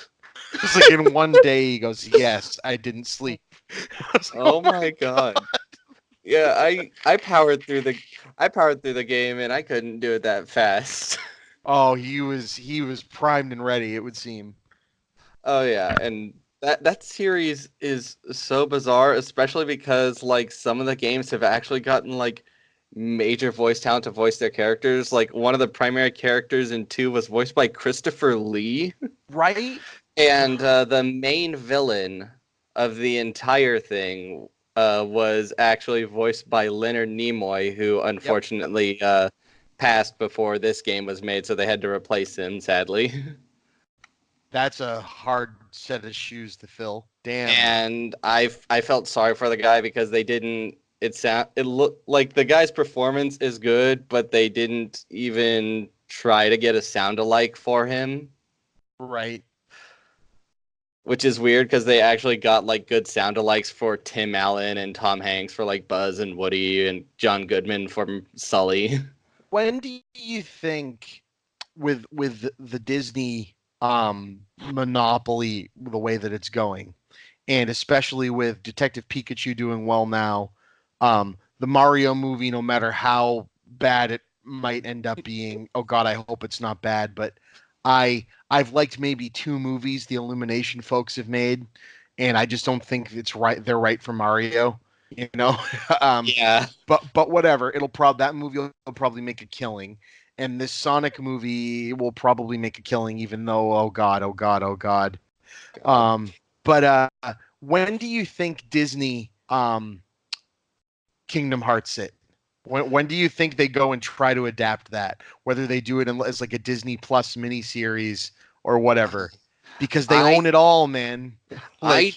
It's like in one day, he goes, yes, I didn't sleep. I was like, Oh my god. Yeah, I powered through the game and I couldn't do it that fast. oh, he was primed and ready, it would seem. Oh yeah, and that series is so bizarre, especially because like some of the games have actually gotten like major voice talent to voice their characters. Like one of the primary characters in 2 was voiced by Christopher Lee, Right? and the main villain of the entire thing was actually voiced by Leonard Nimoy, who unfortunately passed before this game was made, so they had to replace him, sadly. That's a hard set of shoes to fill. Damn. And I felt sorry for the guy because they didn't. It looked like the guy's performance is good, but they didn't even try to get a sound alike for him, Right. which is weird because they actually got like good sound alikes for Tim Allen and Tom Hanks for like Buzz and Woody and John Goodman for Sully. When do you think with the Disney monopoly the way that it's going, and especially with Detective Pikachu doing well now, the Mario movie, no matter how bad it might end up being, oh God, I hope it's not bad, but I've liked maybe 2 movies the Illumination folks have made, and I just don't think it's right. They're right for Mario, you know. Yeah. But whatever. That movie will probably make a killing, and this Sonic movie will probably make a killing, even though oh God, oh God, oh God. But when do you think Disney Kingdom Hearts it? When do you think they go and try to adapt that? Whether they do it as like a Disney Plus miniseries or whatever, because they own it all, man. I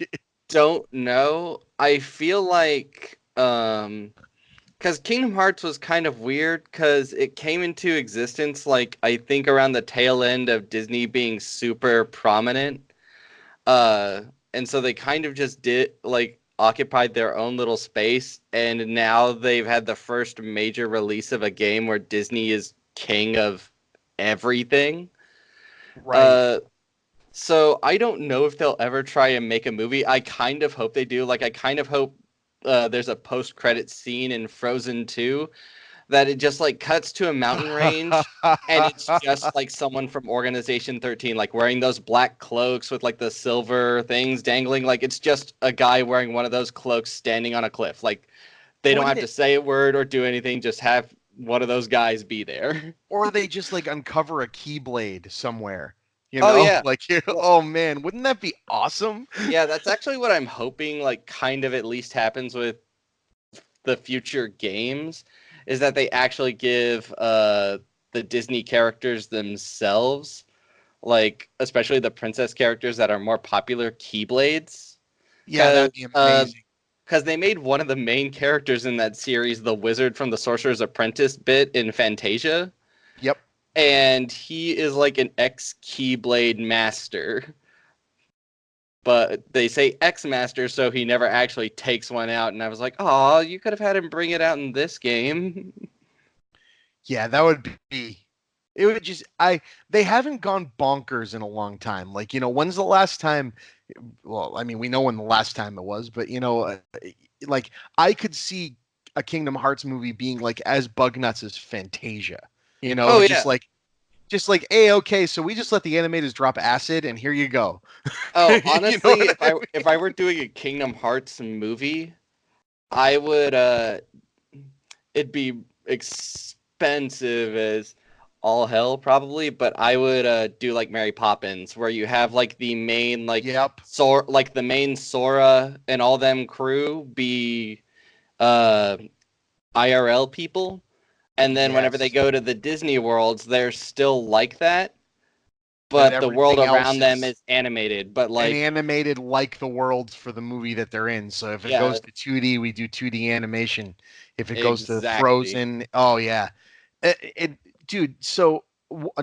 don't know. I feel like because Kingdom Hearts was kind of weird because it came into existence like I think around the tail end of Disney being super prominent. And so they kind of just did like occupied their own little space, and now they've had the first major release of a game where Disney is king of everything. Right. So I don't know if they'll ever try and make a movie. I kind of hope they do. Like I kind of hope there's a post-credit scene in Frozen 2 that it just like cuts to a mountain range and it's just like someone from Organization 13 like wearing those black cloaks with like the silver things dangling. Like it's just a guy wearing one of those cloaks standing on a cliff. Like they don't have to say a word or do anything, just have one of those guys be there. Or they just like uncover a keyblade somewhere. You Oh know, yeah. like oh man, wouldn't that be awesome? Yeah, that's actually what I'm hoping like kind of at least happens with the future games, is that they actually give the Disney characters themselves, like especially the princess characters that are more popular, keyblades. Yeah, that'd be amazing. Because they made one of the main characters in that series, the wizard from the Sorcerer's Apprentice bit in Fantasia. Yep. And he is like an ex-keyblade master. But they say X-Master, so he never actually takes one out. And I was like, oh, you could have had him bring it out in this game. Yeah, that would be. It would just. They haven't gone bonkers in a long time. Like, when's the last time? Well, I mean, we know when the last time it was, but like I could see a Kingdom Hearts movie being like as bug nuts as Fantasia. Oh, just yeah. just like, hey, okay, so we just let the animators drop acid, and here you go. Oh, You know honestly, what I mean? if I were doing a Kingdom Hearts movie, I would it'd be expensive as all hell probably, but I would do like Mary Poppins, where you have like the main like Yep. like the main Sora and all them crew be IRL people, and then whenever they Yes. go to the Disney worlds, they're still like that. but the world everything else around them is is animated. But and like, animated like the worlds for the movie that they're in. So if it yeah, goes to 2D, we do 2D animation. If it goes to exactly. Frozen, oh yeah, dude. So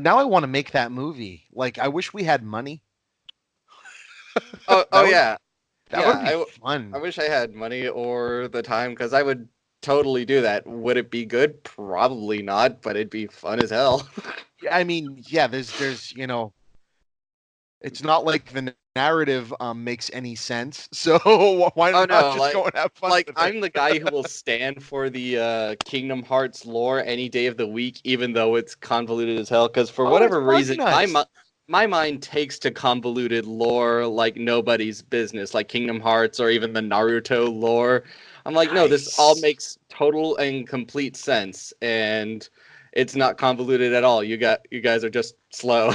now I want to make that movie. Like, I wish we had money. Oh That would yeah, that yeah. would be I fun. wish I had money or the time because I would totally do that. Would it be good? Probably not, but it'd be fun as hell. Yeah, I mean, yeah. There's it's not like the narrative makes any sense. So why Oh not no, just go and have fun like with it? I'm the guy who will stand for the Kingdom Hearts lore any day of the week, even though it's convoluted as hell. Because for Oh, it's whatever reason, organized. my mind takes to convoluted lore like nobody's business, like Kingdom Hearts or even the Naruto lore. I'm like, no, this all Nice. makes total and complete sense, and it's not convoluted at all. You guys are just slow.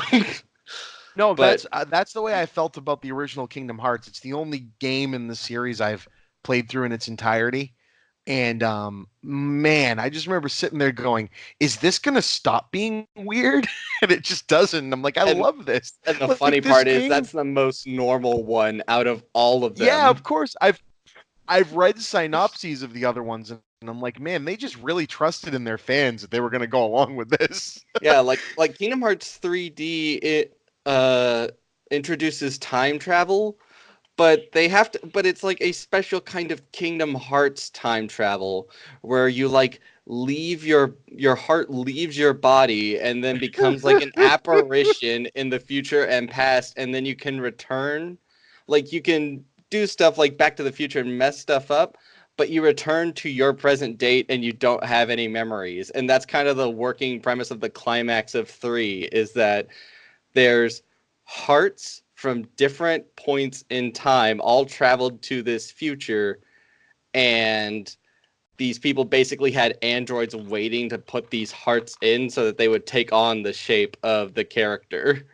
No, But that's the way I felt about the original Kingdom Hearts. It's the only game in the series I've played through in its entirety. And man, I just remember sitting there going, "Is this gonna stop being weird?" And it just doesn't. I'm like, I and love this. and the Like funny this part is game. that's the most normal one out of all of Yeah, them. of course. I've read synopses of the other ones, and I'm like, man, they just really trusted in their fans that they were gonna go along with this. Yeah, like Kingdom Hearts 3D, it introduces time travel, but they have to, but it's like a special kind of Kingdom Hearts time travel where you like leave your heart leaves your body and then becomes like an apparition in the future and past, and then you can return, like you can do stuff like Back to the Future and mess stuff up, but you return to your present date and you don't have any memories. And that's kind of the working premise of the climax of 3 is that there's hearts from different points in time all traveled to this future, and these people basically had androids waiting to put these hearts in so that they would take on the shape of the character.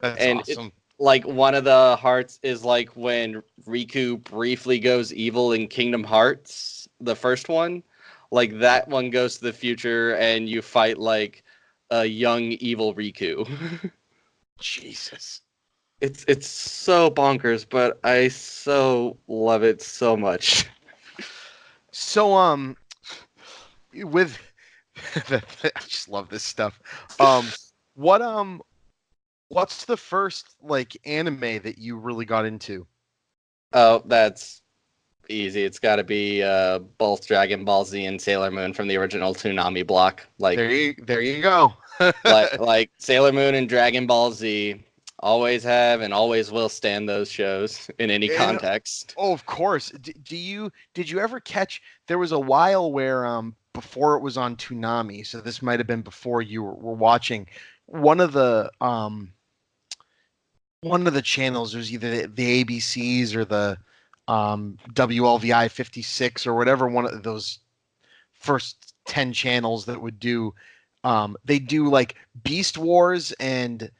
That's And it, awesome. like one of the hearts is like when Riku briefly goes evil in Kingdom Hearts, the first one. Like that one goes to the future and you fight like a young evil Riku. Jesus. It's so bonkers, but I so love it so much. So with I just love this stuff. Um, what what's the first like anime that you really got into? Oh, that's easy. It's got to be both Dragon Ball Z and Sailor Moon from the original Toonami block. There you go. Like Sailor Moon and Dragon Ball Z always have and always will stand those shows in any And context. oh, of course. Did you ever catch? There was a while where before it was on Toonami, so this might have been before you were watching one of the um one of the channels. There's either the ABCs or the WLVI 56 or whatever one of those first 10 channels that would do they do like Beast Wars and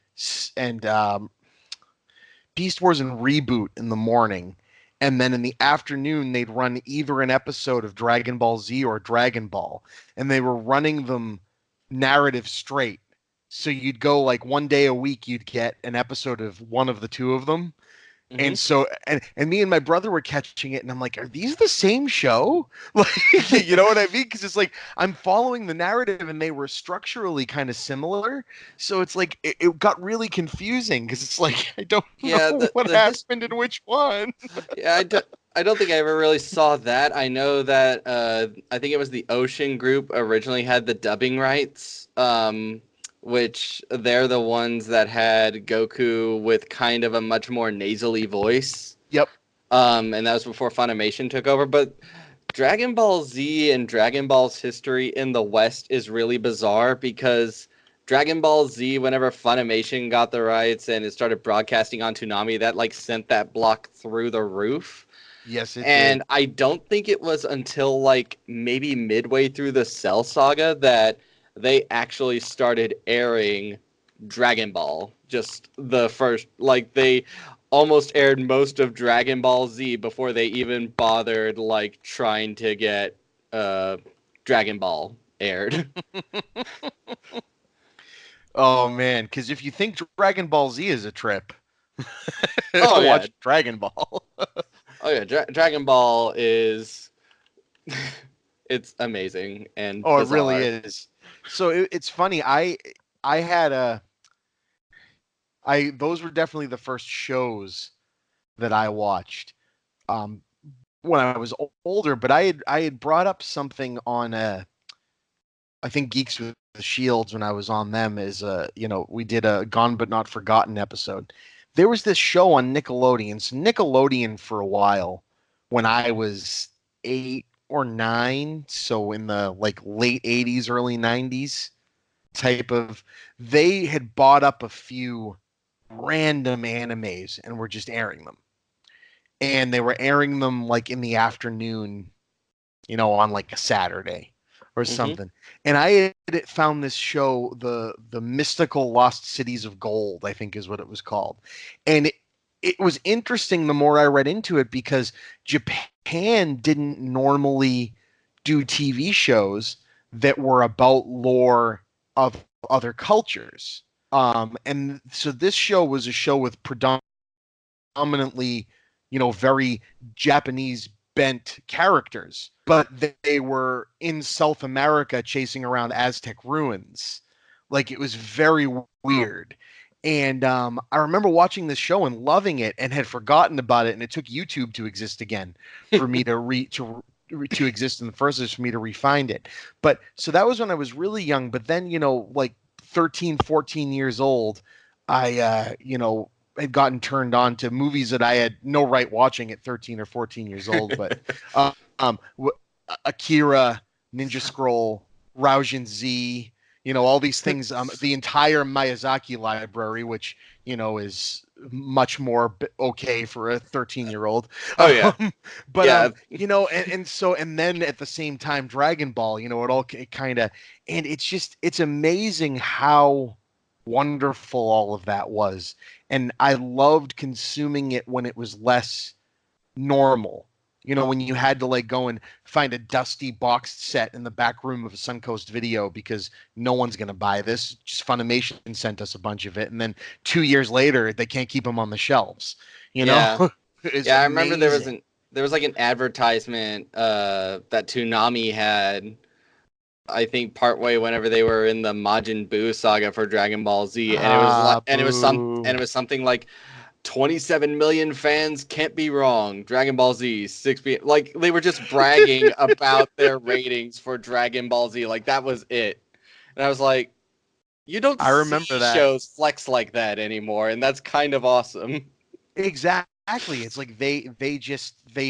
Beast Wars and Reboot in the morning, and then in the afternoon they'd run either an episode of Dragon Ball Z or Dragon Ball, and they were running them narrative straight. So you'd go like one day a week, you'd get an episode of one of the two of them, Hmm. and so and me and my brother were catching it, and I'm like, are these the same show? Like, you know what I mean? Because it's like I'm following the narrative, and they were structurally kind of similar. So it's like it got really confusing because it's like I don't Yeah, know what happened in which one. yeah, I don't think I ever really saw that. I know that I think it was the Ocean Group originally had the dubbing rights, which they're the ones that had Goku with kind of a much more nasally voice. Yep. And that was before Funimation took over. But Dragon Ball Z and Dragon Ball's history in the West is really bizarre because Dragon Ball Z, whenever Funimation got the rights and it started broadcasting on Toonami, that like sent that block through the roof. Yes, it And did. I don't think it was until like maybe midway through the Cell Saga that they actually started airing Dragon Ball. Just the first, like they almost aired most of Dragon Ball Z before they even bothered like trying to get uh Dragon Ball aired. Oh man, because if you think Dragon Ball Z is a trip, Oh yeah, watch Dragon Ball. oh yeah. Dragon Ball is it's amazing and Oh, it really bizarre. is. So it's funny. I had a I those were definitely the first shows that I watched um when I was older. But I had brought up something on I think Geeks with the Shields when I was on them is we did a Gone but Not Forgotten episode. There was this show on Nickelodeon. So Nickelodeon for a while when I was 8 or 9, so in the like late 80s, early 90s type of, they had bought up a few random animes and were just airing them. And they were airing them like in the afternoon, on like a Saturday or Hmm. something. And I had found this show, the Mystical Lost Cities of Gold, I think is what it was called. And it was interesting the more I read into it because Japan didn't normally do TV shows that were about lore of other cultures. And so this show was a show with predominantly, very Japanese bent characters, but they were in South America chasing around Aztec ruins. Like it was very weird. And I remember watching this show and loving it and had forgotten about it. And it took YouTube to exist again for me to exist in the first place for me to refind it. But so that was when I was really young. But then, like 13, 14 years old, I had gotten turned on to movies that I had no right watching at 13 or 14 years old. But uh, um, Akira, Ninja Scroll, Raujin Z, all these things. The entire Miyazaki library, which is much more okay for a 13-year-old. Oh yeah, But yeah. and then at the same time, Dragon Ball. It all kind of, and it's amazing how wonderful all of that was. And I loved consuming it when it was less normal. When you had to like go and find a dusty boxed set in the back room of a Suncoast Video because no one's going to buy this. Just Funimation sent us a bunch of it. And then 2 years later, they can't keep them on the shelves. Yeah. It's Yeah, I remember amazing. there was like an advertisement that Toonami had, I think partway whenever they were in the Majin Buu saga for Dragon Ball Z, and Boo. it was something like 27 million fans can't be wrong. Dragon Ball Z 6 like they were just bragging about their ratings for Dragon Ball Z, like that was it. And I was like, you don't I see remember that. shows flex like that anymore, and that's kind of awesome. Exactly. It's like they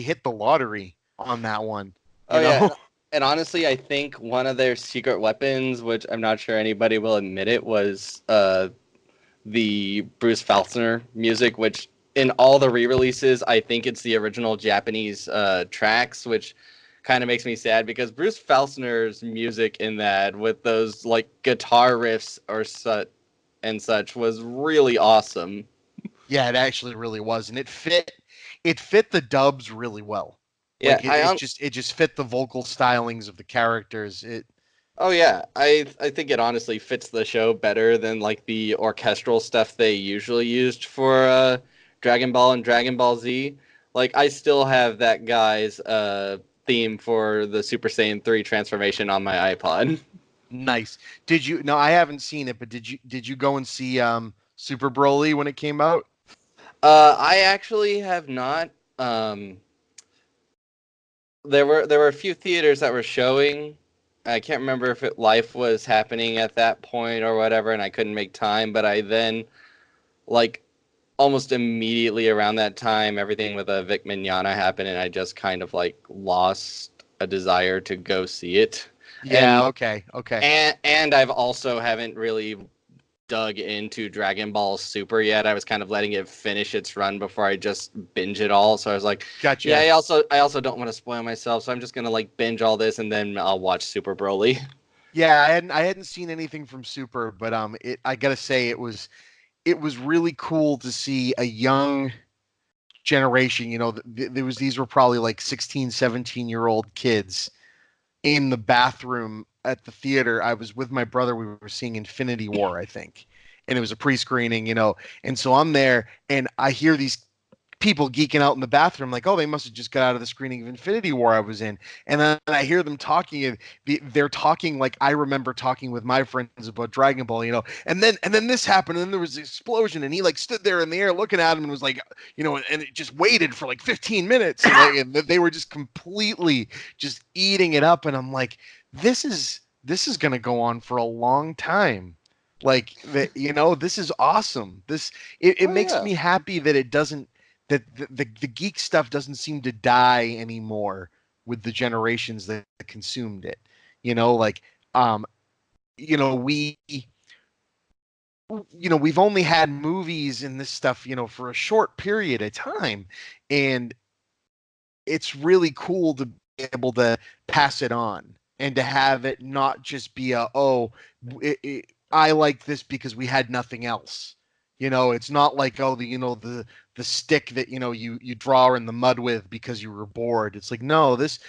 hit the lottery on that one, Oh you yeah, know? and honestly, I think one of their secret weapons, which I'm not sure anybody will admit it, was the Bruce Faulkner music, which in all the re-releases, I think it's the original Japanese tracks, which kind of makes me sad because Bruce Faulkner's music in that with those like guitar riffs or such was really awesome. Yeah, it actually really was, and it fit the dubs really well. Yeah, Like it just fit the vocal stylings of the characters. oh yeah, I think it honestly fits the show better than like the orchestral stuff they usually used for Dragon Ball and Dragon Ball Z. Like I still have that guy's theme for the Super Saiyan 3 transformation on my iPod. Nice. Did you? No, I haven't seen it, but did you go and see Super Broly when it came out? I actually have not. There were a few theaters that were showing. I can't remember if life was happening at that point or whatever, and I couldn't make time. But I then, like, almost immediately around that time, everything with Vic Mignogna happened, and I just kind of like lost a desire to go see it. Yeah. And Okay. Okay. and I've also haven't really dug into Dragon Ball Super yet. I was kind of letting it finish its run before I just binge it all. So I was like, yeah, Gotcha. I also don't want to spoil myself, so I'm just gonna like binge all this and then I'll watch Super Broly. Yeah, I hadn't seen anything from Super, but I gotta say it was really cool to see a young generation. These were probably like 16, 17-year-old kids in the bathroom at the theater. I was with my brother. We were seeing Infinity War, I think, and it was a pre-screening, And so I'm there, and I hear these people geeking out in the bathroom, like, oh, they must have just got out of the screening of Infinity War I was in. And then I hear them talking, and they're talking like I remember talking with my friends about Dragon Ball, And then this happened, and then there was an explosion, and he like stood there in the air looking at him and was like, and it just waited for like 15 minutes, and they were just completely just eating it up, and I'm like, this is going to go on for a long time. Like that, this is awesome. It makes me happy that it doesn't that the geek stuff doesn't seem to die anymore with the generations that consumed it. Like we we've only had movies and this stuff, for a short period of time, and it's really cool to be able to pass it on and to have it not just be I like this because we had nothing else. It's not like the stick that you draw in the mud with because you were bored. It's like, no, this,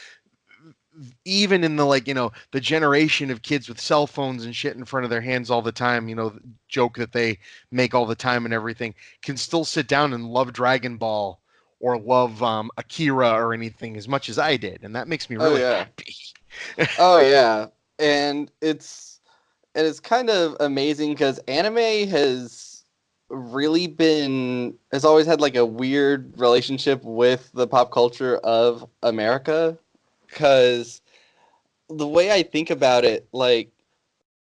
even in the generation of kids with cell phones and shit in front of their hands all the time, joke that they make all the time and everything, can still sit down and love Dragon Ball or love Akira or anything as much as I did, and that makes me really happy. Oh yeah, and it's kind of amazing because anime has always had like a weird relationship with the pop culture of America, because the way I think about it, like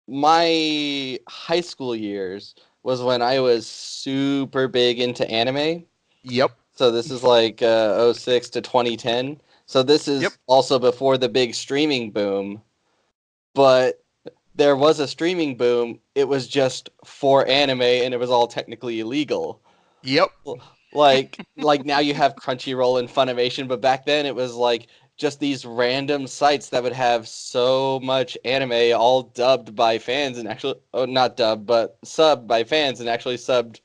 my high school years was when I was super big into anime. Yep. So this is like 06 to 2010. So this is also before the big streaming boom. But there was a streaming boom. It was just for anime, and it was all technically illegal. Yep. Like now you have Crunchyroll and Funimation, but back then it was like just these random sites that would have so much anime, all dubbed by fans, and actually, not dubbed, but subbed by fans, and actually subbed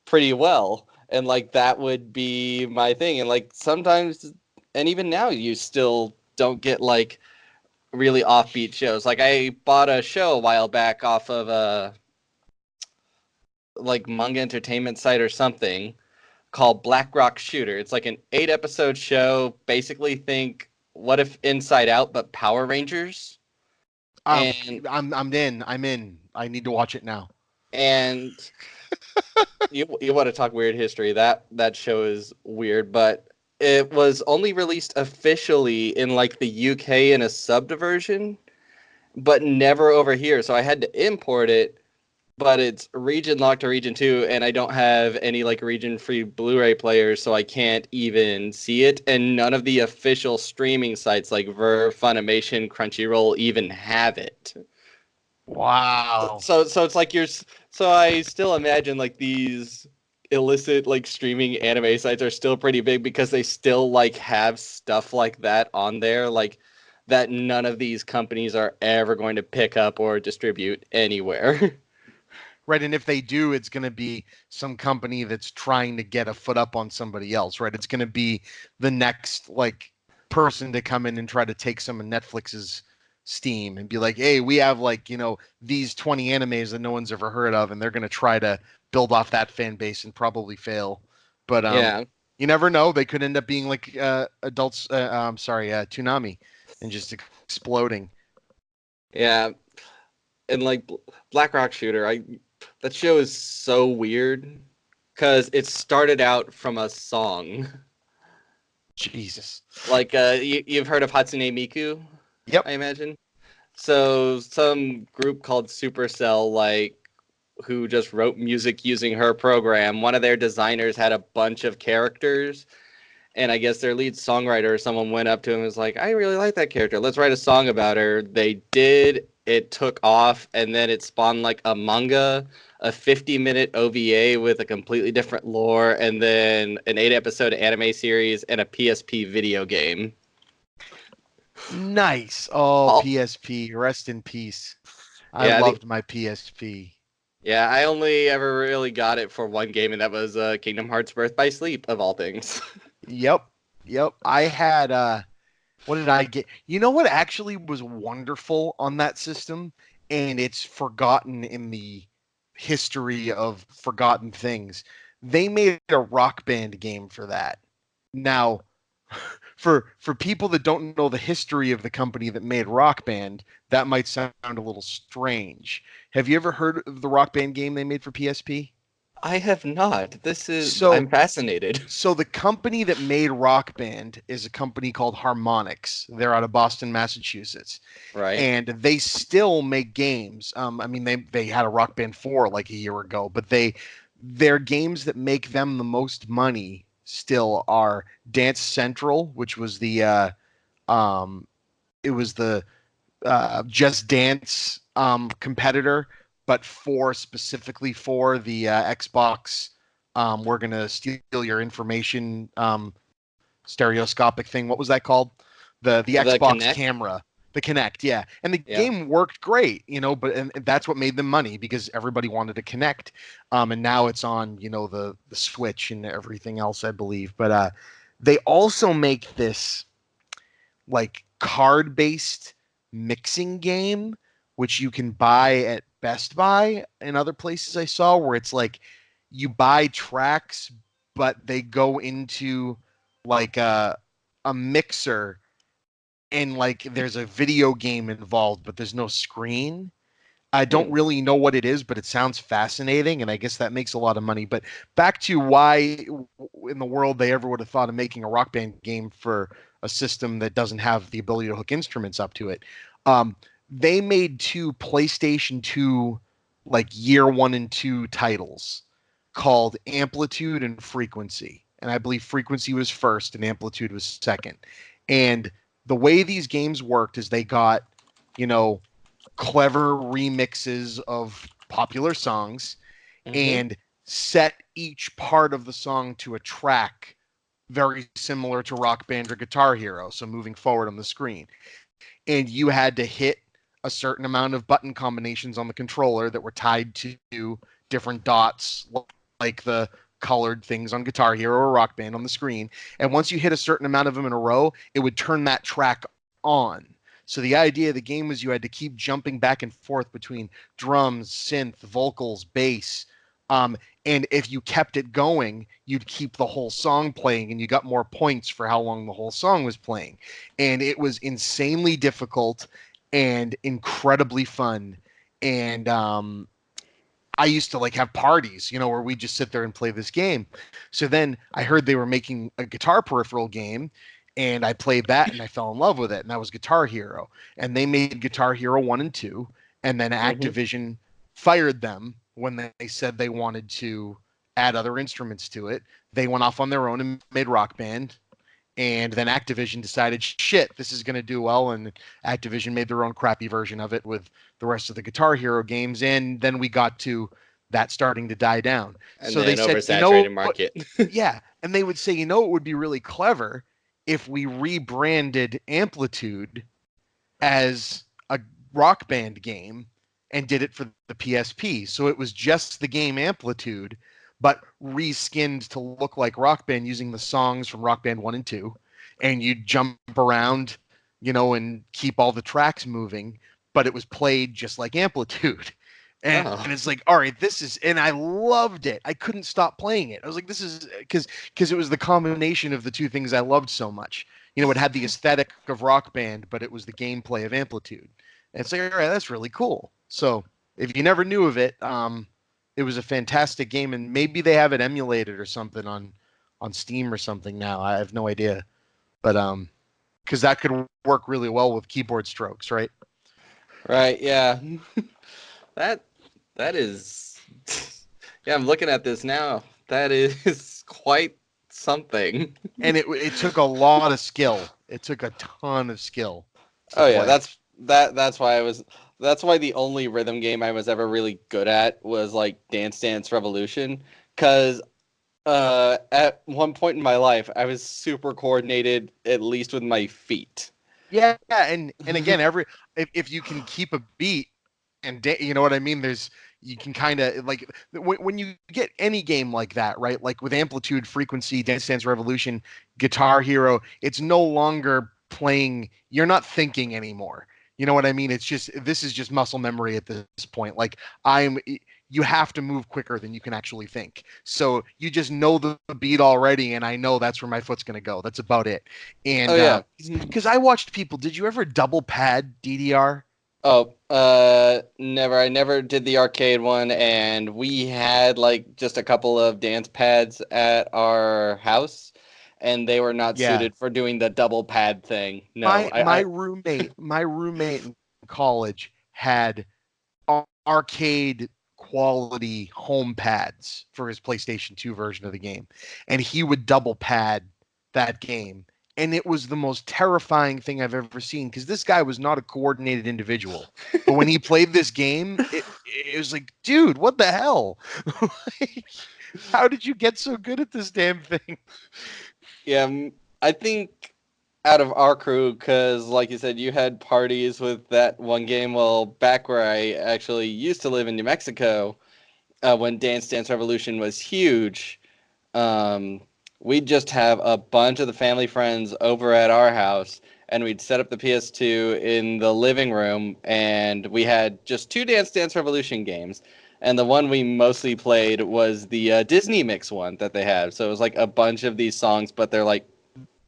pretty well. And like that would be my thing. And like sometimes, and even now, you still don't get like really offbeat shows. Like I bought a show a while back off of a like manga entertainment site or something called Black Rock Shooter. It's like an 8-episode show. Basically, think What If Inside Out, but Power Rangers. And I'm in. I'm in. I need to watch it now. And you want to talk weird history? That show is weird, but it was only released officially in like the UK in a subbed version, but never over here. So I had to import it. But it's region locked to region 2, and I don't have any like region free Blu-ray players, so I can't even see it. And none of the official streaming sites like Verve, Funimation, Crunchyroll even have it. Wow. So it's like so I still imagine like these illicit like streaming anime sites are still pretty big because they still like have stuff like that on there, like that none of these companies are ever going to pick up or distribute anywhere. Right, and if they do, it's going to be some company that's trying to get a foot up on somebody else, right? It's going to be the next like person to come in and try to take some of Netflix's steam and be like, "Hey, we have like, these 20 animes that no one's ever heard of," and they're going to try to build off that fan base and probably fail. But Yeah. you never know. They could end up being like Toonami, and just exploding. Yeah. And like Black Rock Shooter, that show is so weird because it started out from a song. Jesus. Like you've heard of Hatsune Miku? Yep. I imagine. So some group called Supercell, like, who just wrote music using her program, one of their designers had a bunch of characters, and I guess their lead songwriter or someone went up to him and was like, I really like that character. Let's write a song about her. They did. It took off, and then it spawned like a manga, a 50-minute OVA with a completely different lore, and then an 8-episode anime series and a PSP video game. Nice. Oh, PSP. Rest in peace. I loved my PSP. Yeah, I only ever really got it for one game, and that was Kingdom Hearts Birth by Sleep, of all things. Yep. I had What did I get? You know what actually was wonderful on that system, and it's forgotten in the history of forgotten things. They made a Rock Band game for that. Now, for people that don't know the history of the company that made Rock Band, that might sound a little strange. Have you ever heard of the Rock Band game they made for PSP? I have not. So I'm fascinated. So the company that made Rock Band is a company called Harmonix. They're out of Boston, Massachusetts, Right. and they still make games. I mean, they had a Rock Band 4 like a year ago, but their games that make them the most money still are Dance Central, which was um it was the Just Dance competitor, but specifically for the Xbox. We're gonna steal your information stereoscopic thing. What was that called? The The Xbox Connect. camera, the Kinect, yeah. And the Yeah. game worked great, but and that's what made them money because everybody wanted to connect. And now it's on, the Switch and everything else, I believe. But they also make this like card-based mixing game, which you can buy at Best Buy and other places I saw, where it's like you buy tracks, but they go into like a mixer and like there's a video game involved, but there's no screen. I don't Hmm. really know what it is, but it sounds fascinating, and I guess that makes a lot of money. But back to why in the world they ever would have thought of making a Rock Band game for a system that doesn't have the ability to hook instruments up to it. Um, they made two PlayStation 2 like year one and two titles called Amplitude and Frequency. And I believe Frequency was first and Amplitude was second. And the way these games worked is they got, you know, clever remixes of popular songs Hmm. and set each part of the song to a track very similar to Rock Band or Guitar Hero, so moving forward on the screen. And you had to hit a certain amount of button combinations on the controller that were tied to different dots, like the colored things on Guitar Hero or Rock Band on the screen. And once you hit a certain amount of them in a row, it would turn that track on. So the idea of the game was you had to keep jumping back and forth between drums, synth, vocals, bass. Um, and if you kept it going, you'd keep the whole song playing and you got more points for how long the whole song was playing. And it was insanely difficult and incredibly fun. And I used to like have parties, where we just sit there and play this game. So then I heard they were making a guitar peripheral game and I played that and I fell in love with it. And that was Guitar Hero. And they made Guitar Hero 1 and 2. And then Hmm. Activision fired them when they said they wanted to add other instruments to it. They went off on their own and made Rock Band. And then Activision decided, shit, this is going to do well. And Activision made their own crappy version of it with the rest of the Guitar Hero games. And then we got to that starting to die down. And So they then said, oversaturated market. yeah. And they would say, it would be really clever if we rebranded Amplitude as a Rock Band game and did it for the PSP. So it was just the game Amplitude, but reskinned to look like Rock Band using the songs from Rock Band 1 and 2. And you'd jump around, and keep all the tracks moving, but it was played just like Amplitude. And Oh. it's like, all right, and I loved it. I couldn't stop playing it. I was like, this is because it was the combination of the two things I loved so much. It had the aesthetic of Rock Band, but it was the gameplay of Amplitude. And it's like, all right, that's really cool. So if you never knew of it, it was a fantastic game, and maybe they have it emulated or something on Steam or something now. I have no idea, but because that could work really well with keyboard strokes, right? Right, yeah. That that is yeah, I'm looking at this now. That is quite something. And it took a lot of skill. It took a ton of skill to Oh yeah, play. that's why the only rhythm game I was ever really good at was like Dance Dance Revolution, cuz at one point in my life I was super coordinated at least with my feet. Yeah, and again, if you can keep a beat and you know what I mean, you can kind of like when you get any game like that, right? Like with Amplitude, Frequency, Dance Dance Revolution, Guitar Hero, it's no longer playing, you're not thinking anymore. You know what I mean? This is just muscle memory at this point. Like you have to move quicker than you can actually think. So you just know the beat already, and I know that's where my foot's going to go. That's about it. And Oh yeah. because I watched people, did you ever double pad DDR? Oh, never. I never did the arcade one, and we had like just a couple of dance pads at our house, and they were not Yeah. suited for doing the double pad thing. No, My roommate in college had arcade quality home pads for his PlayStation 2 version of the game, and he would double pad that game, and it was the most terrifying thing I've ever seen because this guy was not a coordinated individual. But when he played this game, it was like, dude, what the hell? Like, how did you get so good at this damn thing? Yeah, I think out of our crew, because like you said, you had parties with that one game. Well, back where I actually used to live in New Mexico, when Dance Dance Revolution was huge, we'd just have a bunch of the family friends over at our house, and we'd set up the PS2 in the living room, and we had just 2 Dance Dance Revolution games. And the one we mostly played was the Disney Mix one that they had. So it was like a bunch of these songs, but they're like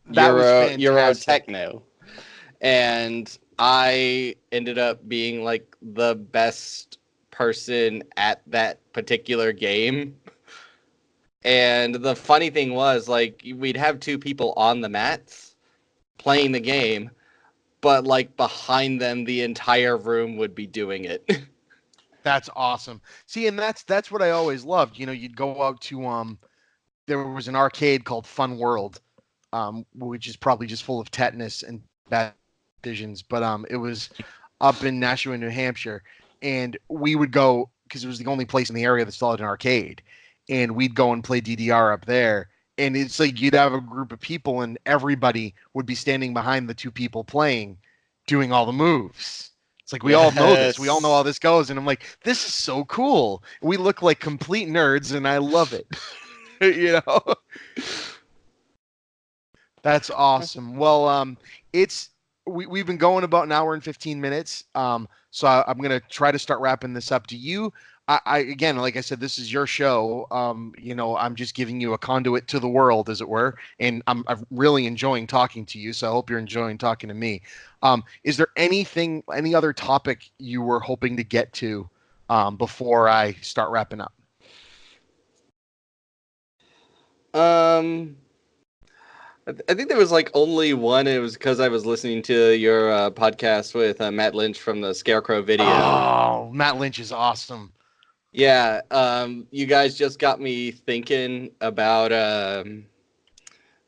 That was Euro fantastic. techno. And I ended up being like the best person at that particular game. And the funny thing was, like, we'd have 2 people on the mats playing the game, but like behind them the entire room would be doing it. That's awesome. See, and that's what I always loved. You know, you'd go out to there was an arcade called Fun World, which is probably just full of tetanus and bad decisions, but it was up in Nashua, New Hampshire, and we would go because it was the only place in the area that still had an arcade, and we'd go and play DDR up there. And it's like you'd have a group of people, and everybody would be standing behind the 2 people playing, doing all the moves. It's like we all know this. We all know how this goes. And I'm like, this is so cool. We look like complete nerds, and I love it. You know? That's awesome. Well, we've been going about an hour and 15 minutes. So I'm gonna try to start wrapping this up. Do you? I again, like I said, this is your show. You know, I'm just giving you a conduit to the world, as it were, and I'm really enjoying talking to you. So I hope you're enjoying talking to me. Is there any other topic you were hoping to get to before I start wrapping up? I think there was like only one. It was because I was listening to your podcast with Matt Lynch from the Scarecrow video. Oh, Matt Lynch is awesome. Yeah, you guys just got me thinking about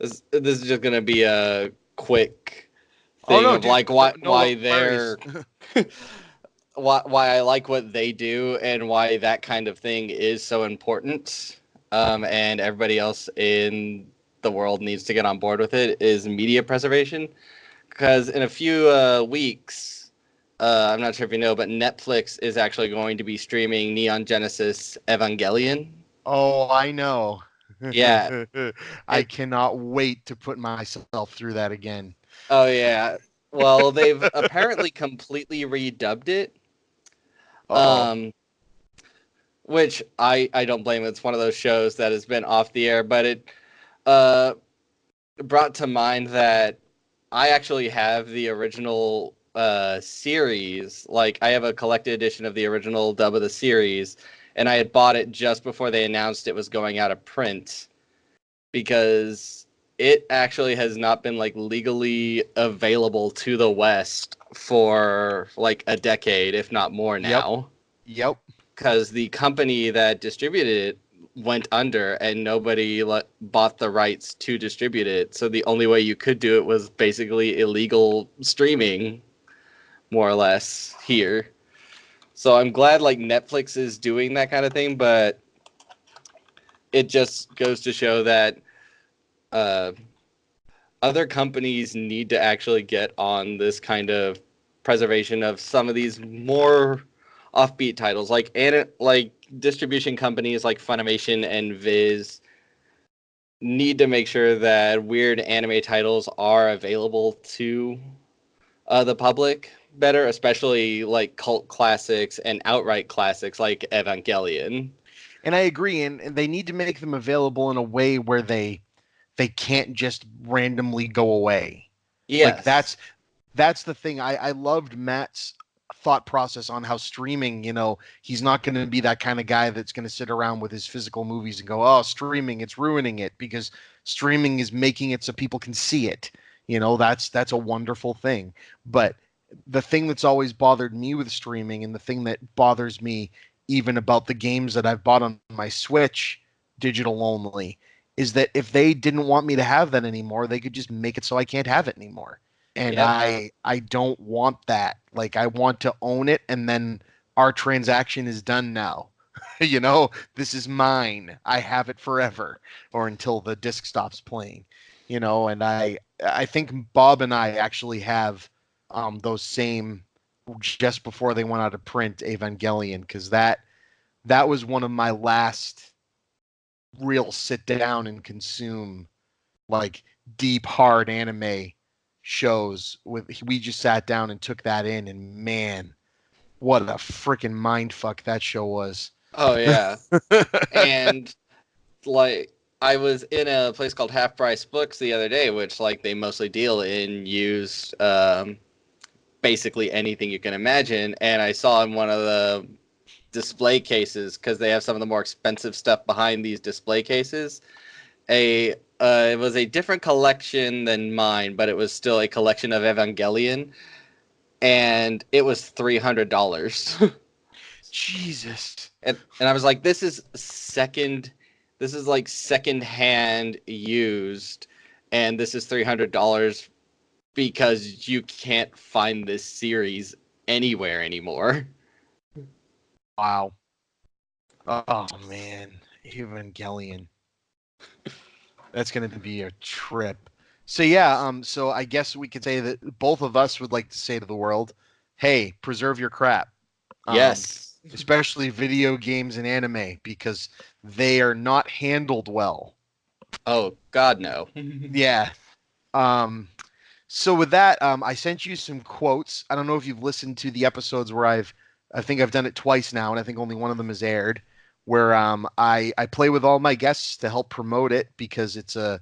this. This is just gonna be a quick thing of dude, like why they're worries. why I like what they do and why that kind of thing is so important. And everybody else in the world needs to get on board with it is media preservation. Because in a few weeks, I'm not sure if you know, but Netflix is actually going to be streaming Neon Genesis Evangelion. Oh, I know. Yeah. I cannot wait to put myself through that again. Oh, yeah. Well, they've apparently completely redubbed it. Which I don't blame it. It's one of those shows that has been off the air, but it brought to mind that I actually have the original series. Like, I have a collected edition of the original dub of the series, and I had bought it just before they announced it was going out of print, because it actually has not been like legally available to the West for like a decade, if not more now. Yep. Because the company that distributed it went under and nobody bought the rights to distribute it. So the only way you could do it was basically illegal streaming, more or less, here. So I'm glad like Netflix is doing that kind of thing, but it just goes to show that other companies need to actually get on this kind of preservation of some of these more offbeat titles, like distribution companies like Funimation and Viz need to make sure that weird anime titles are available to the public better, especially like cult classics and outright classics like Evangelion. And I agree, and they need to make them available in a way where they can't just randomly go away. Like Yes. that's the thing. I loved Matt's thought process on how streaming, he's not going to be that kind of guy that's going to sit around with his physical movies and go, oh, streaming, it's ruining it, because streaming is making it so people can see it. That's a wonderful thing. But the thing that's always bothered me with streaming, and the thing that bothers me even about the games that I've bought on my Switch digital only, is that if they didn't want me to have that anymore, they could just make it so I can't have it anymore. And Yep. I don't want that. Like, I want to own it, and then our transaction is done now. This is mine. I have it forever, or until the disc stops playing. And I think Bob and I actually have those same, just before they went out of print, Evangelion, because that was one of my last real sit down and consume, like, deep hard anime shows. We just sat down and took that in, and man, what a freaking mind fuck that show was. Oh yeah. And like I was in a place called Half Price Books the other day, which like they mostly deal in used basically anything you can imagine, and I saw in one of the display cases, because they have some of the more expensive stuff behind these display cases, it was a different collection than mine, but it was still a collection of Evangelion, and it was $300. Jesus. And I was like, this is like second-hand used, and this is $300 because you can't find this series anywhere anymore. Wow. Oh man, Evangelion. That's going to be a trip. So yeah, so I guess we could say that both of us would like to say to the world, hey, preserve your crap. Yes. Especially video games and anime, because they are not handled well. Oh, God, no. Yeah. So with that, I sent you some quotes. I don't know if you've listened to the episodes where I think I've done it twice now, and I think only one of them has aired, where I play with all my guests to help promote it, because it's a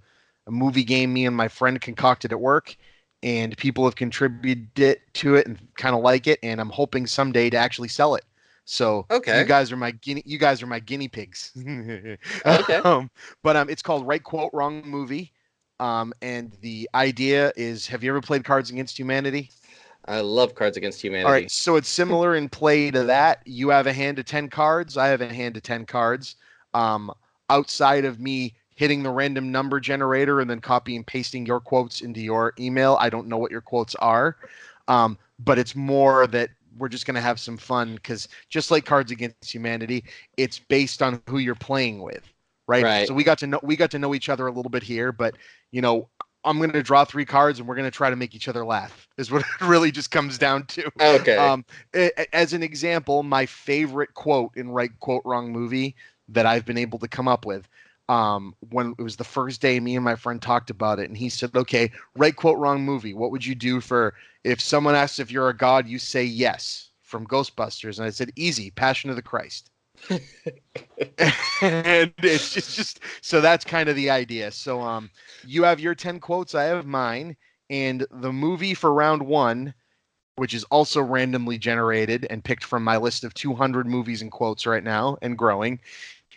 movie game me and my friend concocted at work, and people have contributed to it and kind of like it, and I'm hoping someday to actually sell it. So Okay. you guys are my guinea pigs. Okay. But it's called Right Quote Wrong Movie. And the idea is, have you ever played Cards Against Humanity? I love Cards Against Humanity. All right, so it's similar in play to that. You have a hand of 10 cards. I have a hand of 10 cards. Outside of me hitting the random number generator and then copy and pasting your quotes into your email, I don't know what your quotes are. But it's more that we're just going to have some fun, because just like Cards Against Humanity, it's based on who you're playing with, right? So we got to know each other a little bit here, but I'm going to draw 3 cards and we're going to try to make each other laugh, is what it really just comes down to. Okay. As an example, my favorite quote in Right Quote Wrong Movie that I've been able to come up with, when it was the first day me and my friend talked about it, and he said, okay, Right Quote Wrong Movie, what would you do if someone asks if you're a god, you say yes, from Ghostbusters? And I said, easy, Passion of the Christ. And it's just so that's kind of the idea. So you have your 10 quotes, I have mine, and the movie for round 1, which is also randomly generated and picked from my list of 200 movies and quotes right now and growing,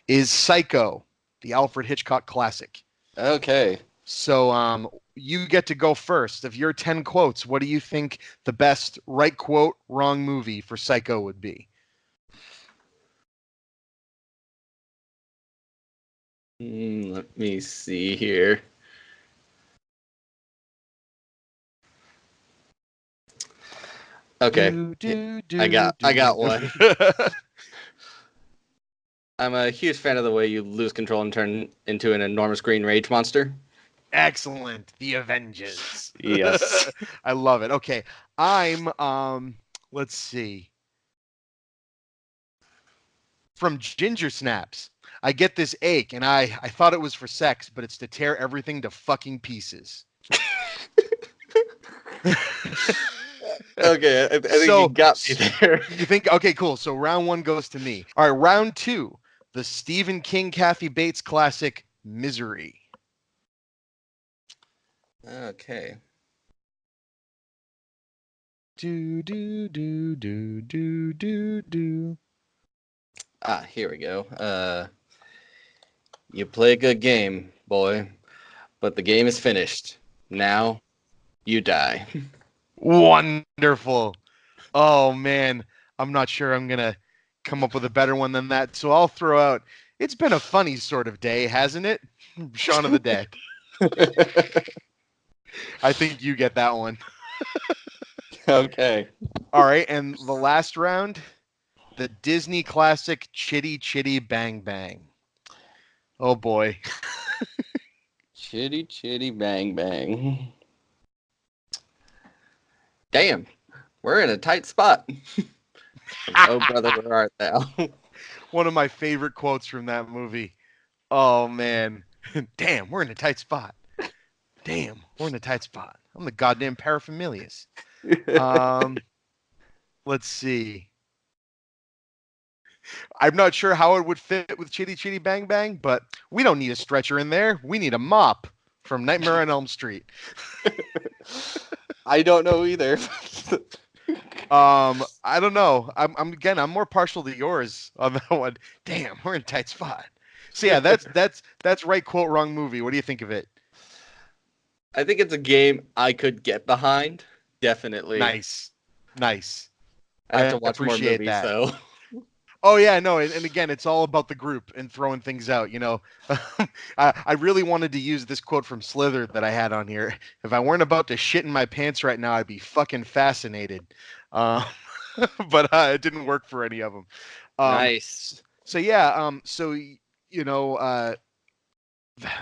is Psycho, the Alfred Hitchcock classic. Okay. So you get to go first. Of your 10 quotes, what do you think the best right quote wrong movie for Psycho would be? Let me see here. Okay. I got one. I'm a huge fan of the way you lose control and turn into an enormous green rage monster. Excellent. The Avengers. Yes. I love it. Okay. I'm let's see. From Ginger Snaps. I get this ache, and I thought it was for sex, but it's to tear everything to fucking pieces. Okay, I think So you got me there. you think, okay, cool. So round 1 goes to me. All right, round 2, the Stephen King Kathy Bates classic, Misery. Okay. Do do do do do do do. Here we go. You play a good game, boy, but the game is finished. Now, you die. Wonderful. Oh man, I'm not sure I'm gonna come up with a better one than that. So I'll throw out. It's been a funny sort of day, hasn't it? Shaun of the Dead. I think you get that one. Okay. All right, and the last round, the Disney classic Chitty Chitty Bang Bang. Oh boy. Chitty chitty bang bang. Damn, we're in a tight spot. Oh brother, where art thou? One of my favorite quotes from that movie. Oh man. Damn, we're in a tight spot. Damn, we're in a tight spot. I'm the goddamn paraphermalias. Let's see. I'm not sure how it would fit with Chitty Chitty Bang Bang, but we don't need a stretcher in there. We need a mop from Nightmare on Elm Street. I don't know either. I don't know. I'm more partial to yours on that one. Damn, we're in a tight spot. So yeah, that's right quote, wrong movie. What do you think of it? I think it's a game I could get behind. Definitely. Nice. I have to watch more appreciate movies that. though. Oh yeah, no, and again, it's all about the group and throwing things out. You know, I really wanted to use this quote from Slither that I had on here. If I weren't about to shit in my pants right now, I'd be fucking fascinated. Uh, but it didn't work for any of them. Nice. So yeah, you know,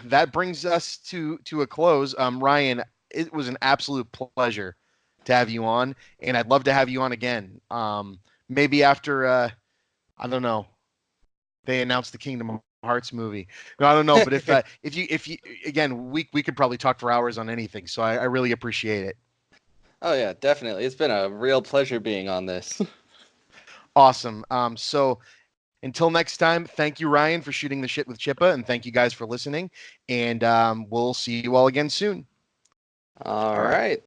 that brings us to a close. Ryan, it was an absolute pleasure to have you on, and I'd love to have you on again. Maybe after I don't know. They announced the Kingdom Hearts movie. No, I don't know, but if you again, we could probably talk for hours on anything. So I really appreciate it. Oh yeah, definitely. It's been a real pleasure being on this. Awesome. So until next time, thank you, Ryan, for shooting the shit with Chippa, and thank you guys for listening. And we'll see you all again soon. All right.